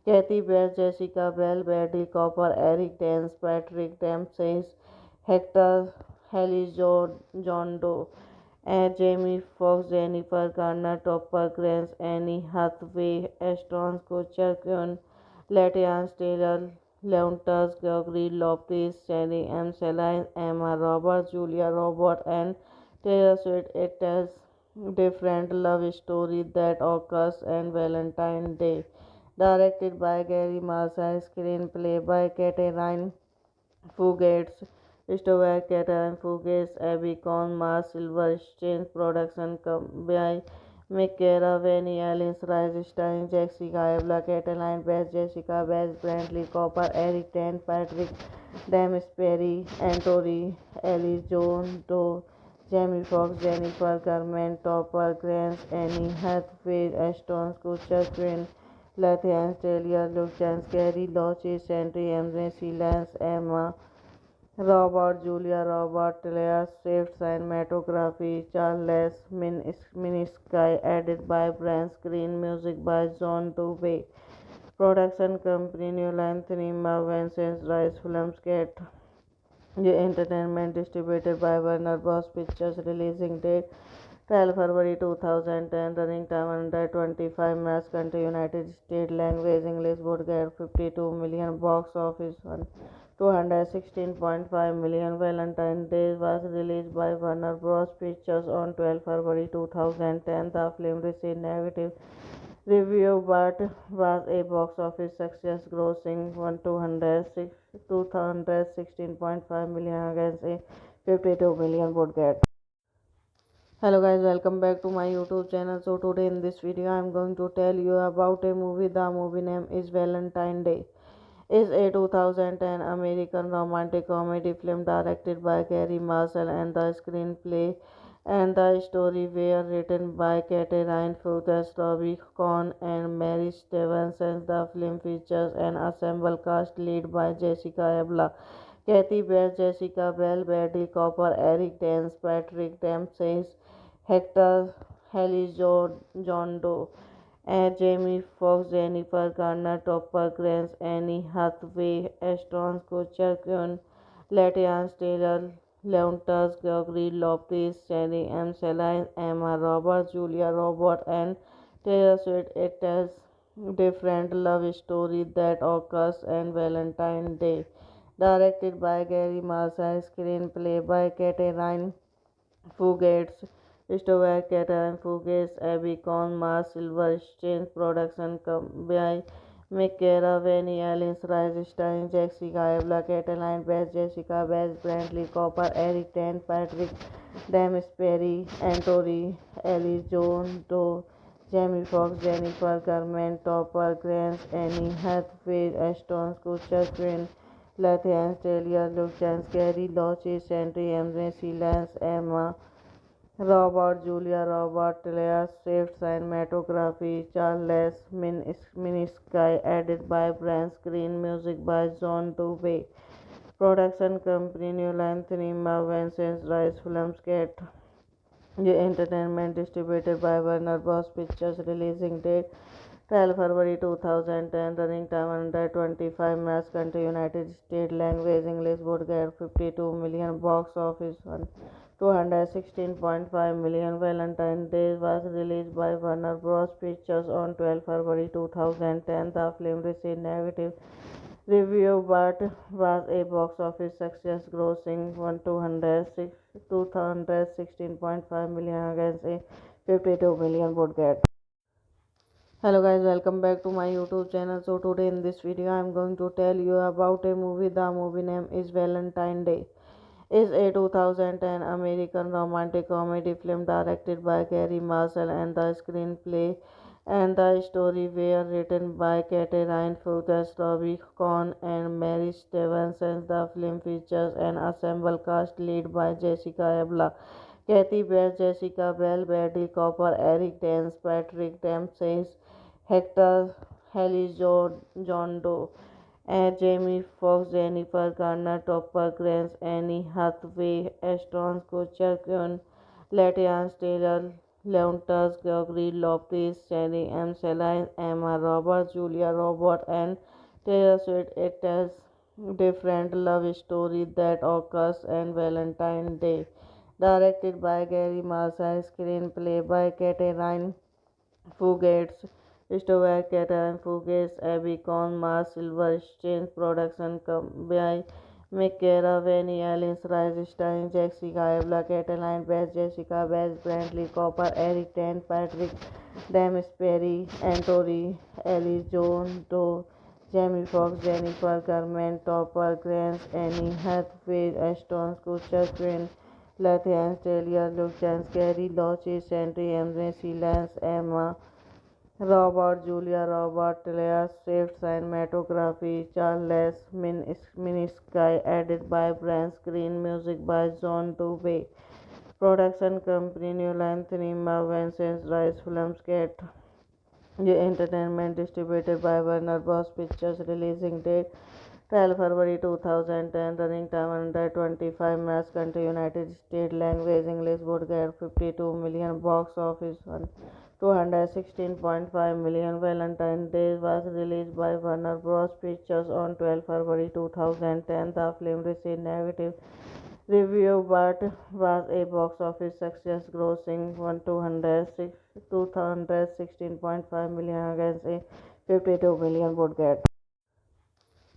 Kathy Bates, Jessica Bell, Bradley Cooper, Eric Dance, Patrick Dempsey, Hector Haley, John Doe, Jamie Foxx, Jennifer Garner, Topper Grace, Annie Hathaway, Ashton Kutcher, Quinn Latifah, Taylor Leontas, Gregory Lopez, Cherry M. Celine, Emma Roberts, Julia Roberts, and Taylor Swift. It tells different love story that occurs on Valentine's Day. Directed by Gary Marshall, screenplay by Catherine Fugates, Stover Catherine Fugates, Abby Cohn, Mars Silver, Exchange Production by Michaela Vanny, Alice Rice, starring Jessica Alba, Cataline Best, Jessica Best, Brantley Cooper, Eric Dent, Patrick Dempsey, Anthony Ellis, John Doe, Jamie Foxx, Jennifer Garner, Topper Grace, Annie Hathaway, Ashton Kutcher, Quinn Lathean, Taylor, Luke James, Gary Loches, Sandry, Emre, Silence, Emma Robert, Julia Robert, Taylor Swift, cinematography, Charles Minisky, edited by Brian Screen, music by John Dubey. Production company New Line Cinema, Vincent Rice Films, Cat Entertainment, distributed by Warner Bros. Pictures, releasing date 12 February 2010, running time under 25 minutes, country United States, language English, would get 52 million, box office 216.5 million. Valentine's Day was released by Warner Bros. Pictures on 12 February 2010. The film received negative review but was a box office success, grossing 216.5 million against a 52 million budget. Hello guys, welcome back to my YouTube channel. So today in this video I am going to tell you about a movie. The movie name is Valentine Day. Is a 2010 American romantic comedy film directed by Gary Marshall, and the screenplay and the story were written by Catherine Fugates, Robbie Cohn, and Mary Stevenson. The film features an ensemble cast led by Jessica Alba, Kathy Bates, Jessica Bell, Bradley Cooper, Eric Dance, Patrick Dempsey, Hector Haley, John Doe, Jamie Foxx, Jennifer Garner, Topper Grace, Annie Hathaway, Ashton Kutcher, Quinn Latifah, Taylor Leontas, Gregory Lopez, Cherry M. Celine, Emma Roberts, Julia Roberts, and Taylor Swift. It tells different love story that occurs on Valentine's Day. Directed by Gary Marshall, screenplay by Catherine Fugates, Stover Catherine Fugates, Abby Cohn, Mars Silver, Exchange Production by McKara, Vanny Alice, Rise starring Jessica Alba, Cataline Best, Jessica Best, Brantley Cooper, Eric Dent, Patrick Dempsey, Anthony Ellis, John Doe, Jamie Foxx, Jennifer Garner, Topper Grace, Annie Hathaway, Ashton Kutcher, Quinn Latham, Taylor, Luke Chance, Gary Loches, Sandry, Emre, Silence, Emma Robert, Julia Robert, Taylor Swift, cinematography, Charles Minisky, edited by Brian Screen, music by John Dubey, production company New Line Cinema, Vincent Rice Films, Cat Entertainment, distributed by Warner Bros. Pictures, releasing date 12 February 2010, running time 125 minutes, country United States, language English, would get 52 million, box office 216.5 million. Valentine's Day was released by Warner Bros. Pictures on 12 February 2010. The film received negative review but was a box office success, grossing 216.5 million against a 52 million budget. Hello guys, welcome back to my YouTube channel. So today in this video I am going to tell you about a movie. The movie name is Valentine Day. Is a 2010 American romantic comedy film directed by Gary Marshall, and the screenplay and the story were written by Catherine Fuchs, Robbie Cohn, and Mary Stevenson. The film features an ensemble cast led by Jessica Alba, Kathy Bates, Jessica Bell, Bradley Cooper, Eric Dance, Patrick Dempsey, Hector Hallis, John Doe, Jamie Foxx, Jennifer Garner, Topper Grace, Annie Hathaway, Ashton Kutcher, Quinn Latifah, Taylor Lautner, Gregory Lopez, Cherry M. Celine, Emma Roberts, Julia Roberts, and Taylor Swift. It tells different love story that occurs on Valentine's Day. Directed by Gary Marshall, screenplay by Catherine Fugates, Stewart Catherine Fugates, Abby Cohn, Mars Silverstein, production by McKara, Vanny Alice, Rise starring Jessica Alba, Cataline Best, Jessica Best, Brantley Cooper, Eric Dent, Patrick Dempsey, Anthony Ellis, John Doe, Jamie Foxx, Jennifer Garner, Topper Grace, Annie Hathaway, Ashton Kutcher, Quinn Latham, Taylor, Luke Chance, Gary Loches, Sandry, Emre, Silence, Emma Robert, Julia Robert, Taylor Swift, cinematography, Charles Minisky, edited by Brian Screen, music by John Dubey, production company New Line Cinema, Vincent Rice Films, Cat Entertainment, distributed by Warner Bros. Pictures, releasing date 12 February 2010, running time 125 minutes, country United States, language English, would get 52 million, box office 216.5 million. Valentine's Day was released by Warner Bros. Pictures on 12 February 2010. The film received negative review but was a box office success, grossing 216.5 million against a 52 million budget.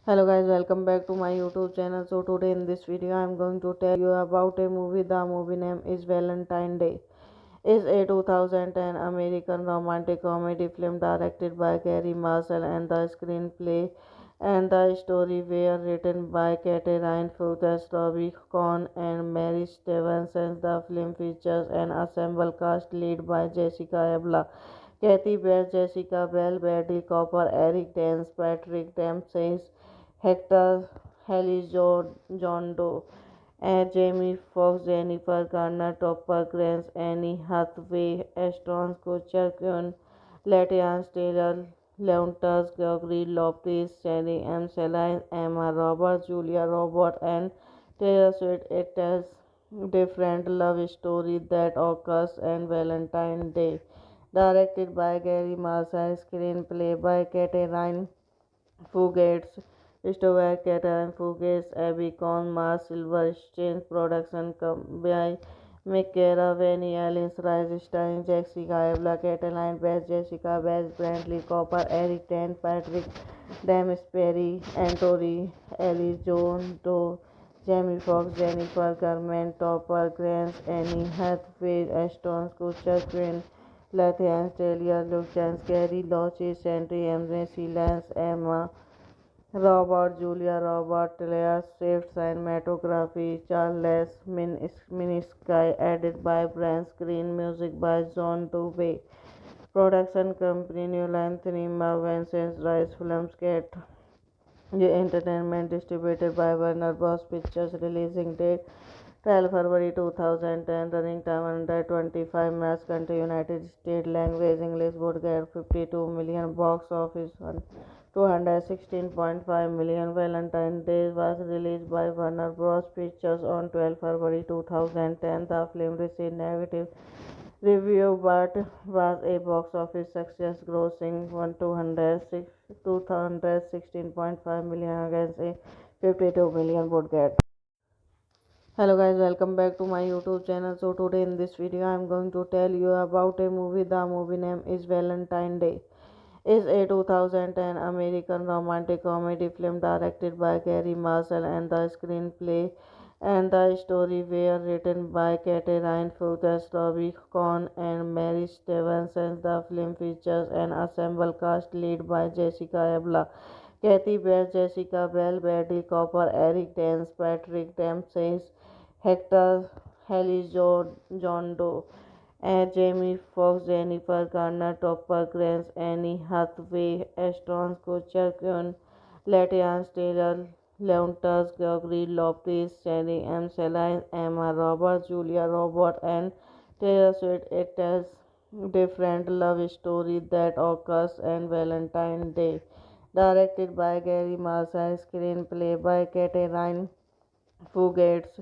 Hello guys, welcome back to my YouTube channel. So today in this video I am going to tell you about a movie. The movie name is Valentine Day. Is a 2010 American romantic comedy film directed by Gary Marshall, and the screenplay and the story were written by Catherine Fuchs, Robbie Cohn, and Mary Stevenson. The film features an ensemble cast led by Jessica Alba, Kathy Bates, Jessica Bell, Bradley Cooper, Eric Dance, Patrick Dempsey, Hector Hallis, John Doe, Jamie Foxx, Jennifer Garner, Topper Grace, Annie Hathaway, Ashton Kutcher, Quinn Latifah, Taylor Lautner, Gregory Lopez, Cherry M. Celine, Emma Roberts, Julia Roberts, and Taylor Swift. It tells different love story that occurs on Valentine's Day. Directed by Gary Marshall, screenplay by Catherine Fugates, Stewart Catherine Fugates, Abby Cohn, Mars Silverstein, production by McKara, Vanny Alice, Rise starring Jessica Alba, Cataline Best, Jessica Best, Brantley Cooper, Eric Dent, Patrick Dempsey, Anthony Ellis, John Doe, Jamie Foxx, Jennifer Garner, Topper Grace, Annie Hathaway, Ashton Kutcher, Quinn Lathians, Taylor, Luke Chance, Gary Loches, Henry Emre, Lance, Emma, Robert, Julia Robert, Taylor Swift, cinematography, Charles Minisky, edited by Brian Screen, music by John Dubey. Production company New Line Cinema, Vincent Rice Filmscape. The entertainment distributed by Warner Bros. Pictures. Releasing date 12 February 2010. Running time 125 minutes. Country United States. Language English. Would get 52 million. Box office 216.5 million. Valentine's Day was released by Warner Bros. Pictures on 12 February 2010. The film received negative review but was a box office success, grossing 216.5 million against a 52 million budget. Hello guys, welcome back to my YouTube channel. So today in this video I am going to tell you about a movie. The movie name is Valentine Day. Is a 2010 American romantic comedy film directed by Gary Marshall, and the screenplay and the story were written by Catherine Fuchs, Robbie Cohn, and Mary Stevenson. The film features an ensemble cast led by Jessica Alba, Kathy Bates, Jessica Bell, Bradley Cooper, Eric Dance, Patrick Dempsey, Hector John Doe, Jamie Foxx, Jennifer Garner, Topper Grace, Annie Hathaway, Ashton Kutcher, Quinn Latians, Taylor Leontas, Gregory Lopez, Jenny M. Celine, Emma Roberts, Julia Robert, and Taylor Swift. It tells different love story that occurs on Valentine's Day. Directed by Gary Marshall, screenplay by Catherine Fugates,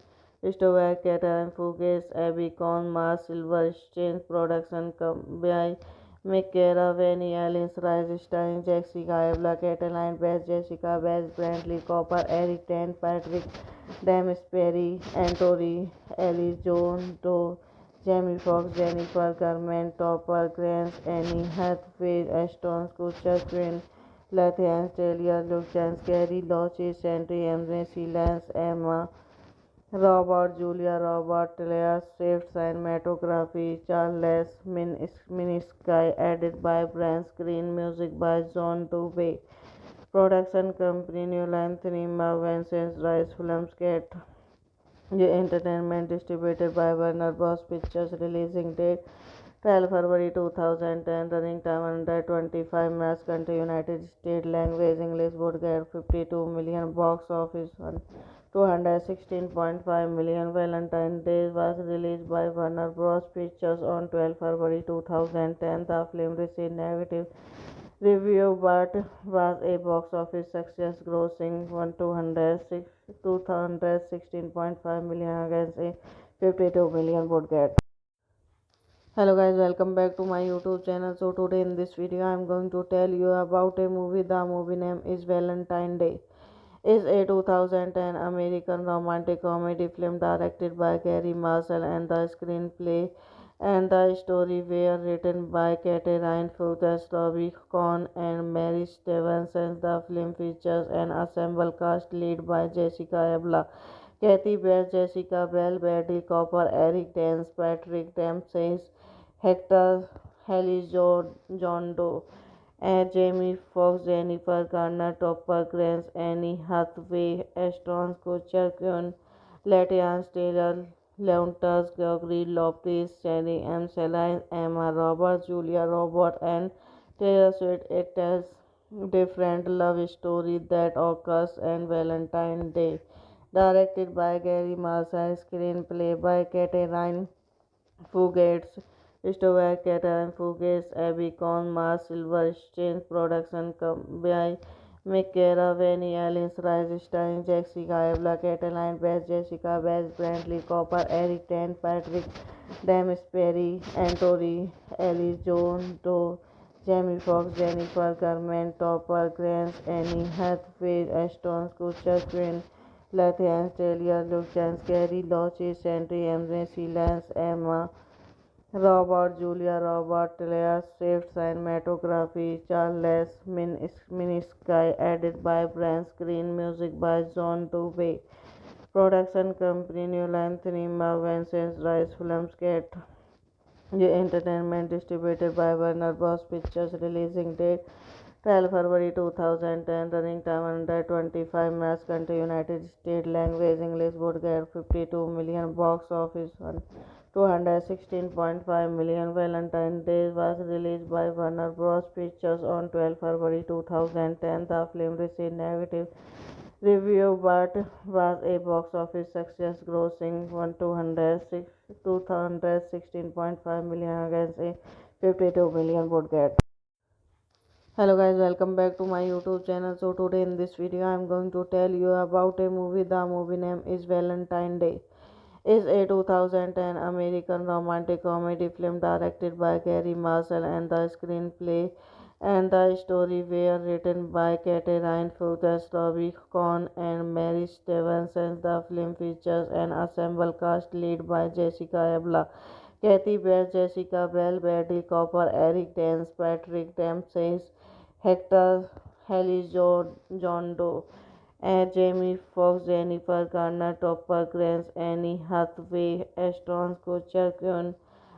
Stover Catherine Fugates, Abby Cohn, Mars Silverstein, production by McKera, Vanny Allen, Rise starring Jessica Alba, Cataline Bass, Jessica Bass, Brantley Cooper, Eric Tan, Patrick Dempsey, Antori, Ellie John Doe, Jamie Foxx, Jennifer Garner, Topper Grace, Annie Hathaway, Ashton Kutcher, Quinn Lathans, Taylor, Luke Chance, Gary Loches, Henry Emre, Lance, Emma, Robert, Julia Robert, Taylor Swift, cinematography, Charles Minisky, edited by Brian Screen, music by John Dubey. Production company New Line Cinema, Vincent Rice Filmscape. The entertainment distributed by Warner Bros. Pictures. Releasing date 12 February 2010. Running time 125 minutes. Country United States. Language English. Would get 52 million. Box office 216.5 million. Valentine's Day was released by Warner Bros. Pictures on 12 February 2010. The film received negative review but was a box office success, grossing 216.5 million against a 52 million budget. Hello guys, welcome back to my YouTube channel. So today in this video I am going to tell you about a movie. The movie name is Valentine Day. Is a 2010 American romantic comedy film directed by Gary Marshall, and the screenplay and the story were written by Catherine Fuchs, Robbie Cohn, and Mary Stevenson. The film features an ensemble cast led by Jessica Alba, Kathy Bates, Jessica Bell, Bradley Cooper, Eric Dance, Patrick Dempsey, Hector John Doe, Jamie Foxx, Jennifer Garner, Topper Grace, Annie Hathaway, Ashton Kutcher, Quinn Latians, Taylor Leontas, Gregory Lopez, Jenny M. Celine, Emma Roberts, Julia Robert, and Taylor Swift. It tells different love story that occurs on Valentine's Day. Directed by Gary Marshall, screenplay by Catherine Fugates, Stover Catherine Fugates, Abby Cohn, Mars Silverstein, production by McKera, Vanny Allen, Rise starring Jessica Alba, Cataline Bass, Jessica Bass, Brantley Cooper, Eric Tan, Patrick Dempsey, Antori, Ellie John Doe, Jamie Foxx, Jennifer Garner, Topper Grace, Annie Hathaway, Ashton Kutcher, Quinn Lathans, Taylor, Luke Chance, Gary Loches, Henry Emre, Lance, Emma, Robert, Julia Robert, Taylor Swift, cinematography, Charles Minisky, edited by Brian Screen, music by John Dubey. Production company New Line Cinema, Vincent Rice Filmscape. ये entertainment distributed by Warner Bros. Pictures. Releasing date 12 February 2010. Running time 125 minutes. Country United States. Language English. Would get 52 million. Box office 216.5 million. Valentine's Day was released by Warner Bros. Pictures on 12 February 2010. The film received negative review but was a box office success, grossing 216.5 million against a 52 million budget. Hello guys, welcome back to my YouTube channel. So today in this video I am going to tell you about a movie. The movie name is Valentine Day. Is a 2010 American romantic comedy film directed by Gary Marshall, and the screenplay and the story were written by Catherine Fuchs, Robbie Cohn, and Mary Stevenson. The film features an ensemble cast led by Jessica Alba, Kathy Bates, Jessica Bell, Bradley Cooper, Eric Dance, Patrick Dempsey, Hector John Doe, Jamie Foxx, Jennifer Garner, Topper Grace, Annie Hathaway, Ashton Kutcher, Quinn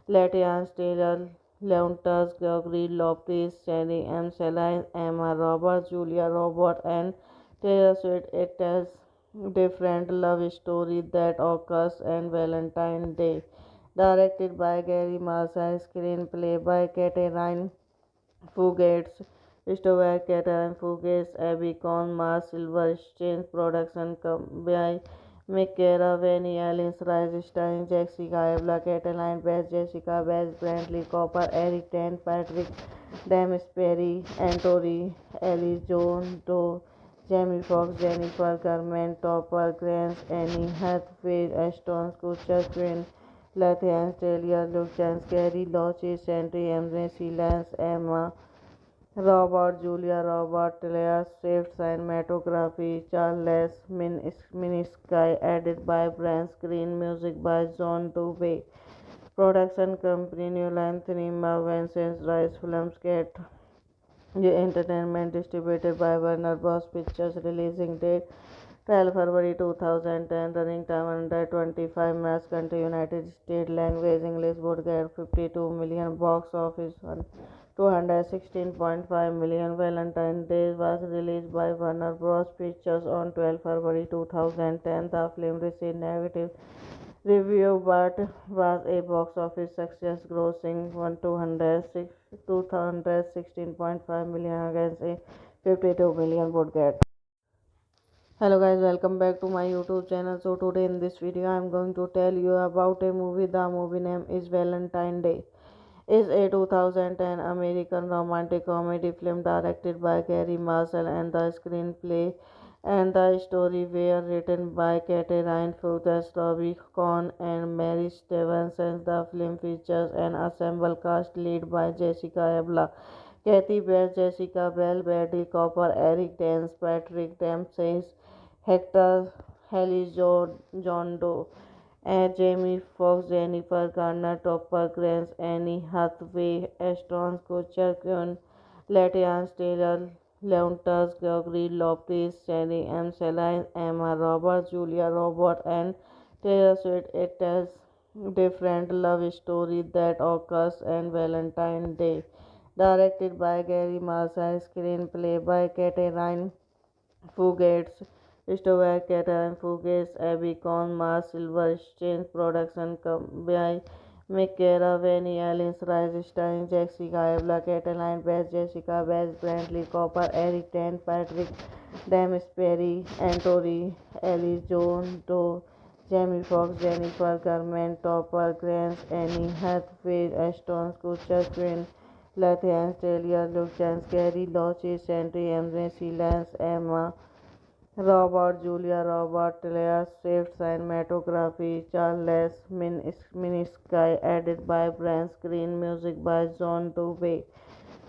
Latifah, Taylor Leontas, Gregory Lopez, Sally M. Celine, Emma Roberts, Julia Roberts, and Taylor Swift. It tells different love story that occurs on Valentine's Day. Directed by Gary Marshall, screenplay by Catherine Fugates, Stover Catherine Fugates, Abby Cohn, Mars Silverstein, production by Michaela Vanny, Alice Rice, starring Jessica Alba, Cataline Bass, Jessica Bass, Brantley Cooper, Eric Dent, Patrick Dempsey, Antori, Ellie Joan Doe, Jamie Foxx, Jennifer Garner, Topper Grace, Annie Hathaway, Ashton Kutcher, Queen Latifah, Taylor Luchans, Gary Loches, Santry, Emily Lance, Emma Robert, Julia Robert, Taylor Swift, cinematography, Charles Minisky, edited by Brian Screen, music by John Dubey, production company New Line Cinema, Vincent Rice Filmscape, entertainment distributed by Warner Bros. Pictures. Releasing date 12 February 2010. Running time 125 minutes. Country United States. Language English. Would get 52 million. Box office 216.5 million. Valentine's Day was released by Warner Bros. Pictures on 12 February 2010. The film received negative review but was a box office success, grossing 216.5 million against a 52 million budget. Hello guys, welcome back to my YouTube channel. So today in this video I am going to tell you about a movie. The movie name is Valentine Day. Is a 2010 American romantic comedy film directed by Gary Marshall, and the screenplay and the story were written by Catherine Fuchs, Robbie Cohn, and Mary Stevenson. The film features an ensemble cast led by Jessica Alba, Kathy Bates, Jessica Bell, Bradley Cooper, Eric Dance, Patrick Dempsey, Hector John Doe, Jamie Foxx, Jennifer Garner, Topper Grace, Annie Hathaway, Ashton Kutcher, Quinn Latifah, Taylor Leontas, Gregory Lopez, Sally M. Celine, Emma Roberts, Julia Roberts, and Taylor Swift. It tells different love story that occurs on Valentine's Day. Directed by Gary Marshall, screenplay by Catherine Fugates, Stover Catherine Fugates, Abby Cohn, Mars Silverstein, production by Michaela Vanny, Alice Rice, starring Jessica Alba, Cataline Bass, Jessica Bass, Brantley Cooper, Eric Dent, Patrick Dempsey, Antori, Ellie Joan Doe, Jamie Foxx, Jennifer Garner, Topper Grace, Annie Hathaway, Ashton Kutcher, Queen Latifah, Taylor Luchans, Gary Loches, Santry, Emily Lance, Emma Robert, Julia Robert, Taylor Swift, cinematography, Charles Minisky, edited by Brian Screen, music by John Dubey,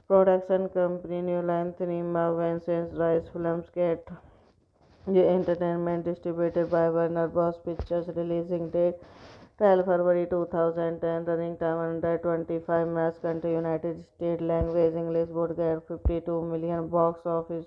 production company New Line Cinema, Vincent Rice Filmscape, entertainment distributed by Warner Bros. Pictures. Releasing date 12 February 2010. Running time 125 minutes. Country United States. Language English. Would get 52 million. Box office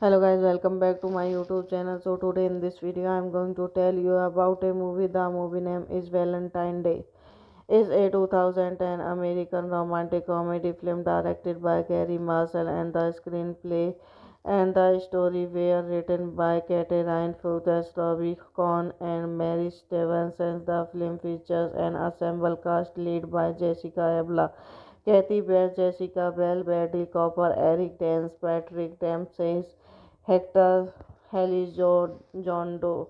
Hello guys, welcome back to my YouTube channel. So today in this video I am going to tell you about a movie. The movie name is Valentine Day. It's a 2010 American romantic comedy film directed by Gary Marshall, and the screenplay and the story were written by Catherine Fuchs, Robbie Cohn and Mary Stevenson. The film features an ensemble cast led by Jessica Alba, Kathy Bates, Jessica Bell, Bradley Cooper, Eric Dance, Patrick Dempsey, Hector John Doe,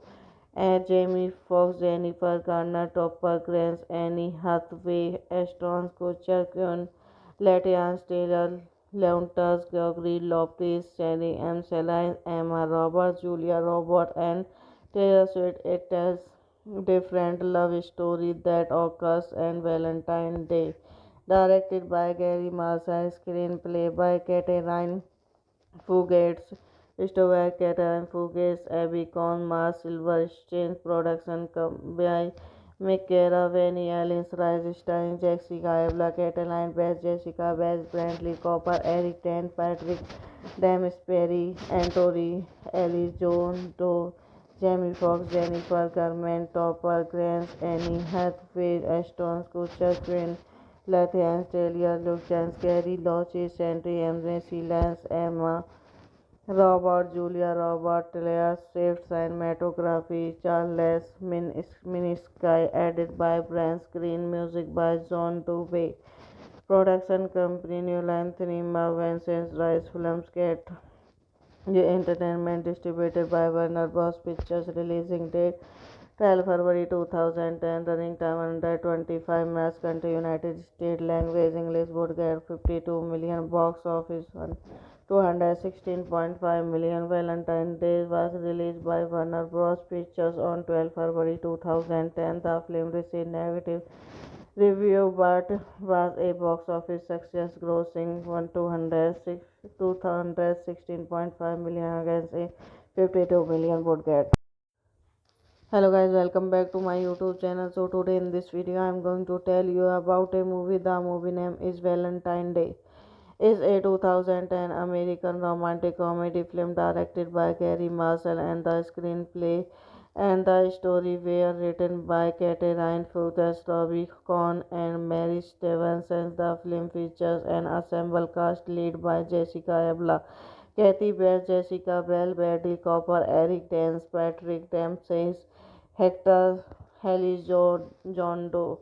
and Jamie Foxx, Jennifer Garner, Topper Grace, Annie Hathaway, Ashton Kutcher, Kun, Latiana Taylor, Leontas, Gregory Lopez, Cherry M. Celine, Emma Roberts, Julia Roberts, and Taylor Swift. It tells different love story that occurs on Valentine's Day. Directed by Gary Marshall, screenplay by Catherine Fugates, Stover Catherine Fugates, Abby Con, Mars Silverstein, production by Michaela Vanny, Alice Rice, starring Jessica Alba, Cataline Bass, Jessica Bass, Brantley Cooper, Eric Tan, Patrick Dempsey, Antori, Ellie Joan Doe, Jamie Foxx, Jennifer Garment, Topper Grants, Annie Hathaway, Ashton Kutcher, Quinn, Lathan Taylor, Luke James, Gary Loche, Sandry Emre, Lance, Emma Robert, Julia Robert, Taylor Swift, cinematography, Charles Minisky, edited by Brian Screen, music by John Dubey. Production company New Line Cinema, Vincent Rice Films, Cat Entertainment, distributed by Warner Bros. Pictures, releasing date 12 February 2010, running time under 25 minutes, country United States, language English, would get 52 million, box office 216.5 million. Valentine's Day was released by Warner Bros. Pictures on 12 February 2010. The film received negative review but was a box office success, grossing 216.5 million against a 52 million budget. Hello guys, welcome back to my YouTube channel. So today in this video I am going to tell you about a movie. The movie name is Valentine Day. It's a 2010 American romantic comedy film directed by Gary Marshall, and the screenplay and the story were written by Catherine Fuchs, Robbie Cohn and Mary Stevenson. The film features an ensemble cast led by Jessica Alba, Kathy Bates, Jessica Bell, Bradley Cooper, Eric Dance, Patrick Dempsey, Hector John Doe,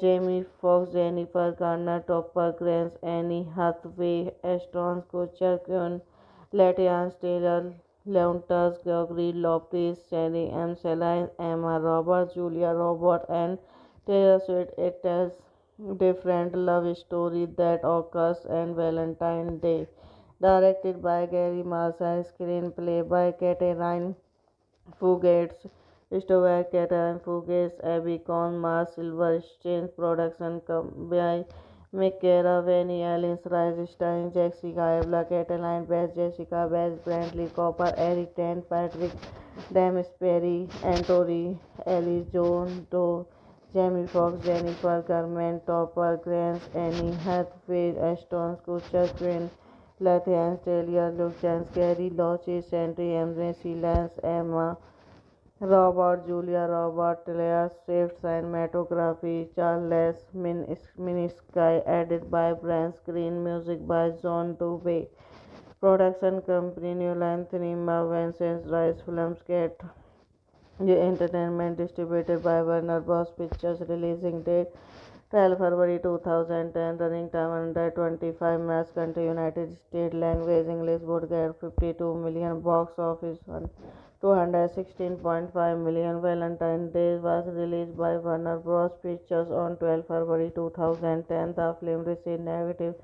Jamie Foxx, Jennifer Garner, Topper Grace, Annie Hathaway, Ashton Kutcher, Quinn Latians Taylor, Leontas, Gregory Lopez, Cherry M. Celine, Emma Roberts, Julia Roberts, and Taylor Swift. It tells different love story that occurs on Valentine's Day. Directed by Gary Marshall, screenplay by Catherine Fugates, Stovak, Catherine Fugates, Abby Cohn, Mars Silverstein, production by Michaela Vanny, Alice Rice, starring Jessica Alba, Cataline Bass, Jessica Bass, Brantley Cooper, Eric Dent, Patrick Dempsey, Antori, Ellie Joan Doe, Jamie Foxx, Jennifer Garment, Topper Grace, Annie Hathaway, Ashton Kutcher, Quinn Lathans, Taylor, Luke Chance, Gary Loches, Sandry, Emily Lance, Emma Robert, Julia Robert, Taylor Swift, cinematography, Charles Minisky, edited by Brian Screen, music by John Dubey. Production company New Line Cinema, Vincent Rice Filmscape. The entertainment distributed by Warner Bros. Pictures. Releasing date 12 February 2010. Running time under 25 minutes. Country United States. Language English. Would 52 million. Box office 216.5 million. Valentine's Day was released by Warner Bros. Pictures on 12 February 2010. The film received negative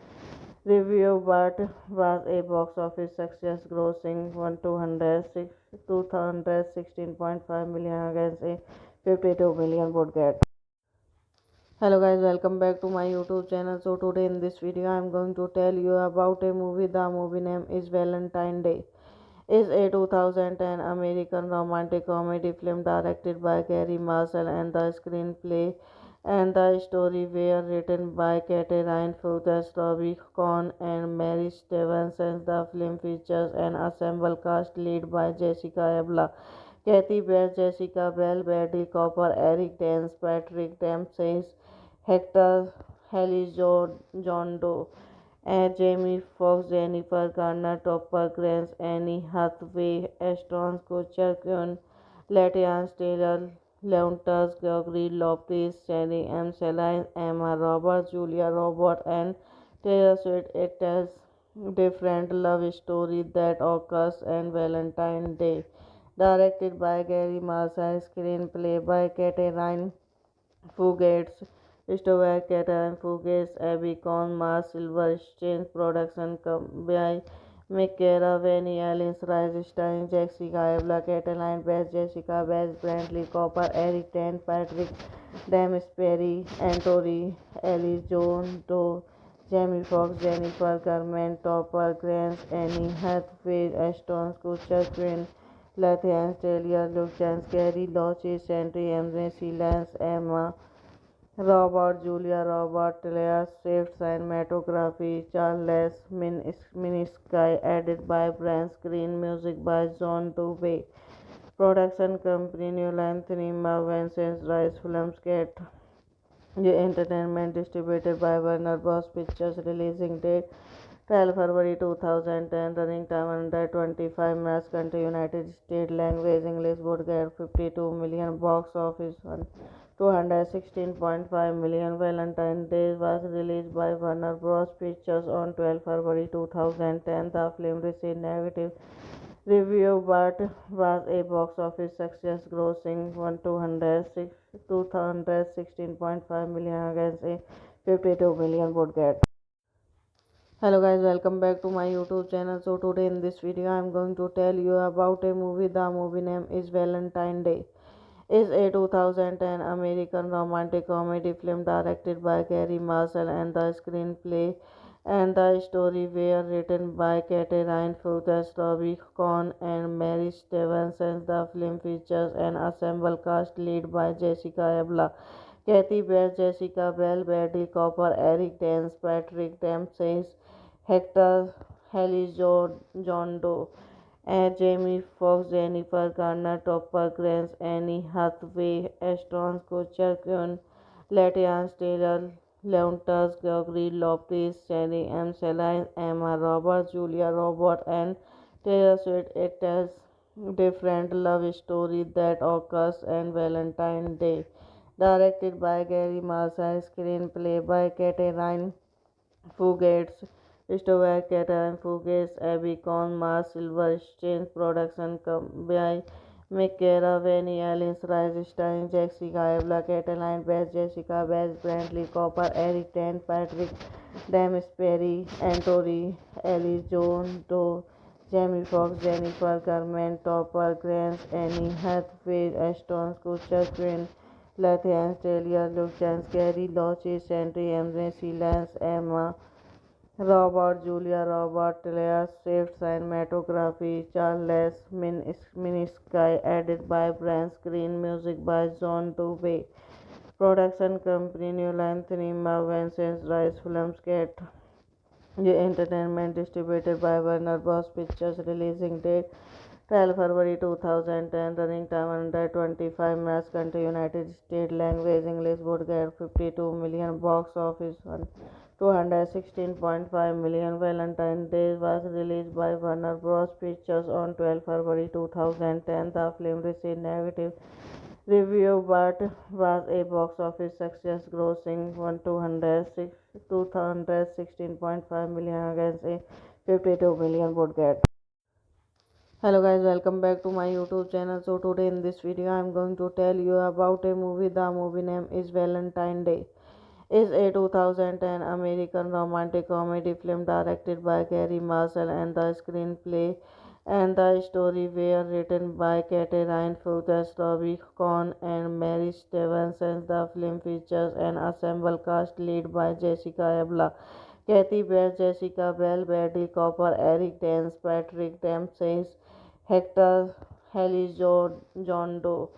review but was a box office success, grossing 216.5 million against a 52 million budget. Hello guys, welcome back to my YouTube channel. So today in this video I am going to tell you about a movie. The movie name is Valentine Day. It's a 2010 American romantic comedy film directed by Gary Marshall, and the screenplay and the story were written by Catherine Fuchs, Robbie Cohn and Mary Stevenson. The film features an ensemble cast led by Jessica Alba, Kathy Bates, Jessica Bell, Bradley Cooper, Eric Dance, Patrick Dempsey, Hector John Doe, Jamie Foxx, Jennifer Garner, Topper Grace, Annie Hathaway, Ashton Kutcher, Quinn Latians Taylor, Leontas, Gregory Lopez, Cherry M. Celine, Emma Roberts, Julia Roberts, and Taylor Swift. It tells different love story that occurs on Valentine's Day. Directed by Gary Marshall, screenplay by Catherine Fugates, Stovak, Catherine Fugates, Abby Cohn, Mars Silverstein, production by Michaela Vanny, Alice Rice, starring Jessica Alba, Cataline Bass, Jessica Bass, Brantley Cooper, Eric Dent, Patrick Dempsey, Antori, Ellie Joan Doe, Jamie Foxx, Jennifer Garment, Topper Grace, Annie Hathaway, Ashton Kutcher, Quinn Lathans, Taylor, Luke Chance, Gary Loches, Sandry, Emily Lance, Emma Robert, Julia Robert, Taylor Swift, cinematography, Charles Minisky, edited by Brian Screen, music by John Dubey. Production company New Line Cinema, Vincent Rice Filmscape. The entertainment distributed by Warner Bros. Pictures. Releasing date 12 February 2010. Running time under 25 minutes. Country United States. Language English. Would 52 million. Box office 216.5 million. Valentine's Day was released by Warner Bros. Pictures on 12 February 2010. The film received negative review but was a box office success, grossing 216.5 million against a 52 million budget. Hello guys, welcome back to my YouTube channel. So today in this video I am going to tell you about a movie. The movie name is Valentine Day. It's a 2010 American romantic comedy film directed by Gary Marshall, and the screenplay and the story were written by Catherine Fuchs, Robbie Cohn, and Mary Stevenson. The film features an ensemble cast led by Jessica Alba, Kathy Bates, Jessica Bell, Bradley Cooper, Eric Dance, Patrick Dempsey, Hector John Doe, and Jamie Foxx, Jennifer Garner, Topper Grace, Annie Hathaway, Ashton Kutcher, Quinn Latians Taylor, Leontas, Gregory Lopez, Cherry M. Celine, Emma Roberts, Julia Roberts, and Taylor Swift. It tells different love story that occurs on Valentine's Day. Directed by Gary Marshall, screenplay by Catherine Fugates, Christopher Catherine Fugates, Abby Cohn, Mars Silverstein, production by Michaela Vanny, Alice Rice, starring Jessica Alba, Cataline Bass, Jessica Bass, Brantley Cooper, Eric Dent, Patrick Dempsey, Anthony Ellis, John Doe, Jamie Foxx, Jennifer Garner, Topper Grace, Annie Hathaway, Ashton Kutcher, Quinn Latifah, Taylor, Luke Chance, Gary Loches, Sandry, Emre, Silence, Emma Robert, Julia Robert, Taylor Swift, cinematography, Charles Minisky, edited by Brian Screen, music by John Dubey, production company New Line Cinema, Vincent Rice Films, Cat Entertainment, distributed by Warner Bros. Pictures, releasing date 12 February 2010, running time 125 minutes, country United States, language English, would get 52 million, box office 216.5 million. Valentine's Day was released by Warner Bros. Pictures on 12 February 2010. The film received negative review but was a box office success, grossing 216.5 million against a 52 million budget. Hello guys, welcome back to my YouTube channel. So today in this video I am going to tell you about a movie. The movie name is Valentine Day. Is a 2010 American romantic comedy film directed by Gary Marshall, and the screenplay and the story were written by Catherine Fuchs, Robbie Cohn, and Mary Stevenson. The film features an ensemble cast led by Jessica Alba, Kathy Bates, Jessica Bell, Bradley Cooper, Eric Dance, Patrick Dempsey, Hector John Doe,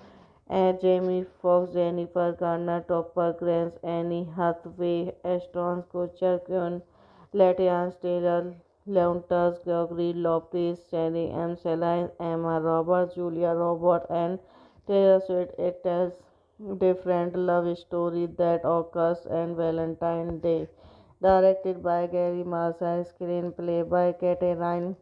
and Jamie Foxx, Jennifer Garner, Topper Grace, Annie Hathaway, Ashton Kutcher, Quinn Latifah, Taylor Leontas, Gregory Lopez, Cherry M. Celine, Emma Roberts, Julia Roberts, and Taylor Swift. It tells different love story that occurs on Valentine's Day. Directed by Gary Marshall, screenplay by Catherine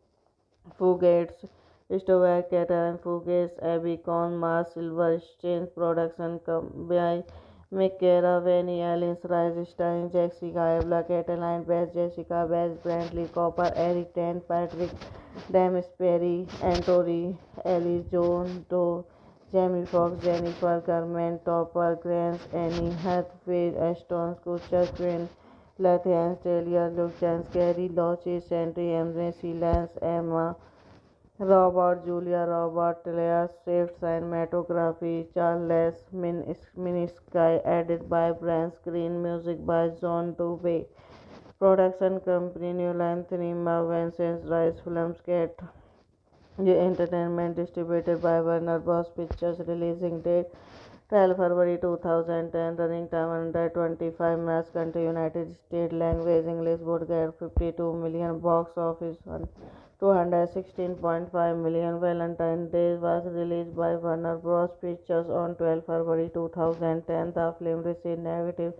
Fugates, Christopher Catherine Fugates, Abby Cohn, Mars Silverstein, production by Michaela Vanny, Alice Rice, starring Jessica Alba, Cataline Bass, Jessica Bass, Brantley Cooper, Eric Dent, Patrick Dempsey, Anthony Ellis, John Doe, Jamie Foxx, Jennifer Garner, Topper Grace, Annie Hathaway, Ashton Kutcher, Quinn Latifah, Taylor, Luke Chance, Gary Loches, Sandry, Emre, Silence, Emma Robert, Julia Robert, Taylor Swift, cinematography, Charles Minisky, edited by Brian Screen, music by John Dubey, production company New Line Cinema, Vincent Rice Films, Cat Entertainment, distributed by Warner Bros. Pictures, releasing date 12 February 2010, running time 125 minutes, country United States, language English, would get 52 million, box office 216.5 million. Valentine's Day was released by Warner Bros. Pictures on 12 February 2010. The film received negative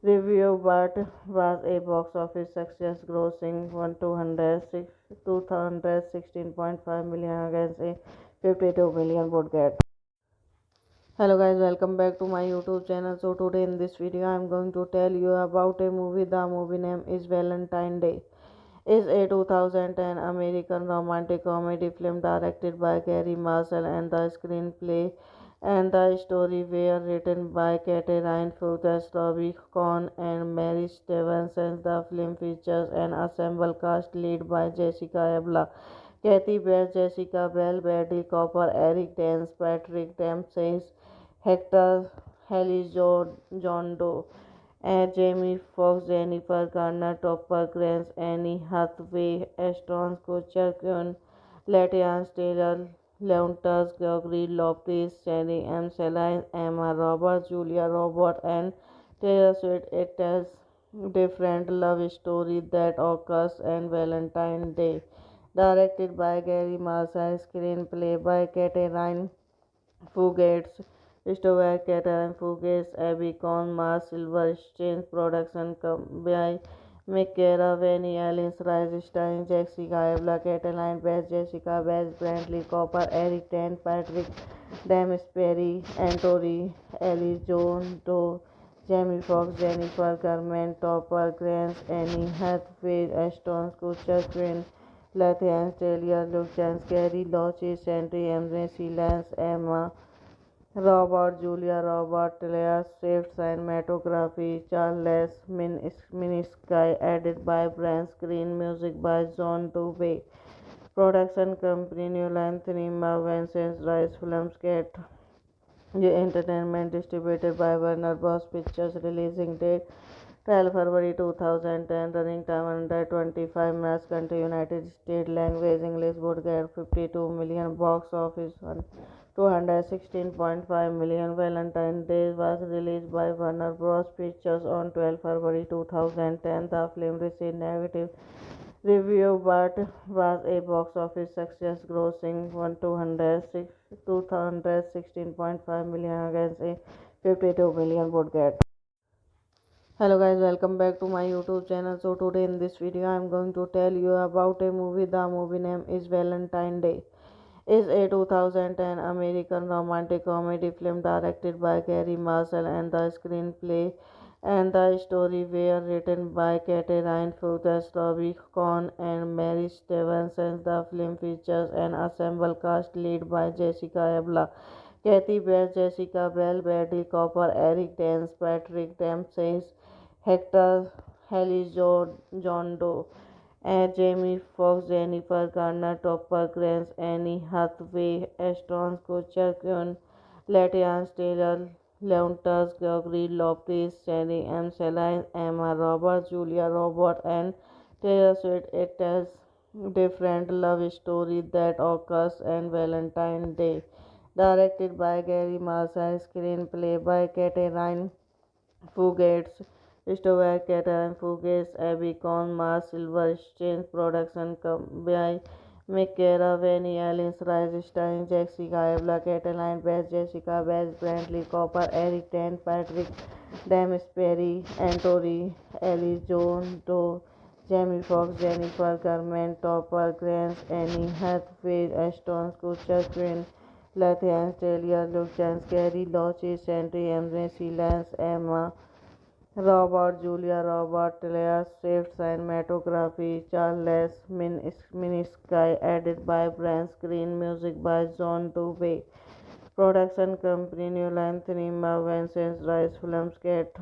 review but was a box office success, grossing 216.5 million against a 52 million budget. Hello guys, welcome back to my YouTube channel. So today in this video I am going to tell you about a movie. The movie name is Valentine Day. Is a 2010 American romantic comedy film directed by Gary Marshall, and the screenplay and the story were written by Catherine Fuchs, Robbie Cohn, and Mary Stevenson. The film features an ensemble cast led by Jessica Alba, Kathy Bates, Jessica Bell, Bradley Cooper, Eric Dance, Patrick Dempsey, Hector John Doe, Jamie Foxx, Jennifer Garner, Topper Grace, Annie Hathaway, Ashton Kutcher, Quinn Latians, Taylor Lautner, Gregory Lopez, Cherry M. Celine, Emma Roberts, Julia Roberts, and Taylor Swift. It tells different love story that occurs on Valentine's Day. Directed by Gary Marshall, screenplay by Catherine Fugates, Stewart Catherine Fugates, Abby Cohn, Mars Silverstein, production by Michaela Vanny, Alice Rice, starring Jessica Alba, Cataline Best, Jessica Best, Brantley Cooper, Eric Tan, Patrick Dempsey, Anthony Elizondo, Jamie Foxx, Jennifer Garner, Topper Grace, Annie Hathaway, Ashton Kutcher, Quinn Latifah, Taylor Luchans, Gary Loches, Sandy Embrace, Lance, Emma Robert, Julia Robert, Taylor Swift, cinematography, Charles Minisky, edited by Brian Green, music by John Dubey, production company New Line Cinema, Vincent Rice Filmscape, Entertainment, distributed by Warner Bros. Pictures, releasing date 12 February 2010, running time 125 minutes, country United States, language English, would get 52 million, box office 216.5 million. Valentine's Day was released by Warner Bros. Pictures on 12 February 2010. The film received negative review but was a box office success, grossing 216.5 million against a 52 million budget. Hello guys, welcome back to my YouTube channel. So today in this video I am going to tell you about a movie. The movie name is Valentine Day. It's a 2010 American romantic comedy film directed by Gary Marshall, and the screenplay and the story were written by Catherine Fugates, Robbie Cohn, and Mary Stevenson. The film features an ensemble cast led by Jessica Alba, Kathy Bates, Jessica Bell, Bradley Cooper, Eric Dance, Patrick Dempsey, Hector Elizondo, Jamie Foxx, Jennifer Garner, Topper Grace, Annie Hathaway, Ashton Kutcher, Quinn Latians, Taylor Lautner, Gregory Lopez, Cherry M. Celine, Emma Roberts, Julia Roberts, and Taylor Swift. It tells different love story that occurs on Valentine's Day. Directed by Gary Marshall, screenplay by Catherine Fugates, Stewart Catherine Fugates, Abby Cohn, Mars Silverstein, production by Michaela Vanny, Alice Rice, starring Jessica Alba, Cataline Best, Jessica Best, Brantley Cooper, Eric Tan, Patrick Dempsey, Anthony Elizondo, Jamie Foxx, Jennifer Garner, Topper Grace, Annie Hathaway, Ashton Kutcher, Quinn Latifah, Taylor Luchans, Gary Loches, Sandy Embrace, Lance, Emma Robert, Julia Robert, Taylor Swift, cinematography, Charles Minisky, edited by Brian Green, music by John Dubey, production company New Line Cinema, Vincent Rice Filmscape,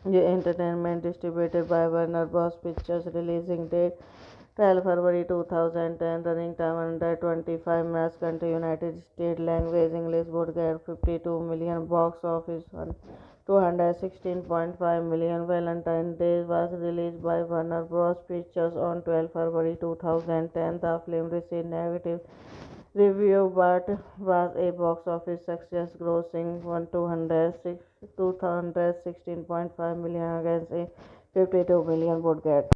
Entertainment, distributed by Warner Bros. Pictures, releasing date 12 February 2010, running time 125 minutes, country United States, language English, would get 52 million, box office 216.5 million. Valentine's Day was released by Warner Bros. Pictures on 12 February 2010. The film received negative review but was a box office success, grossing 216.5 million against a 52 million budget.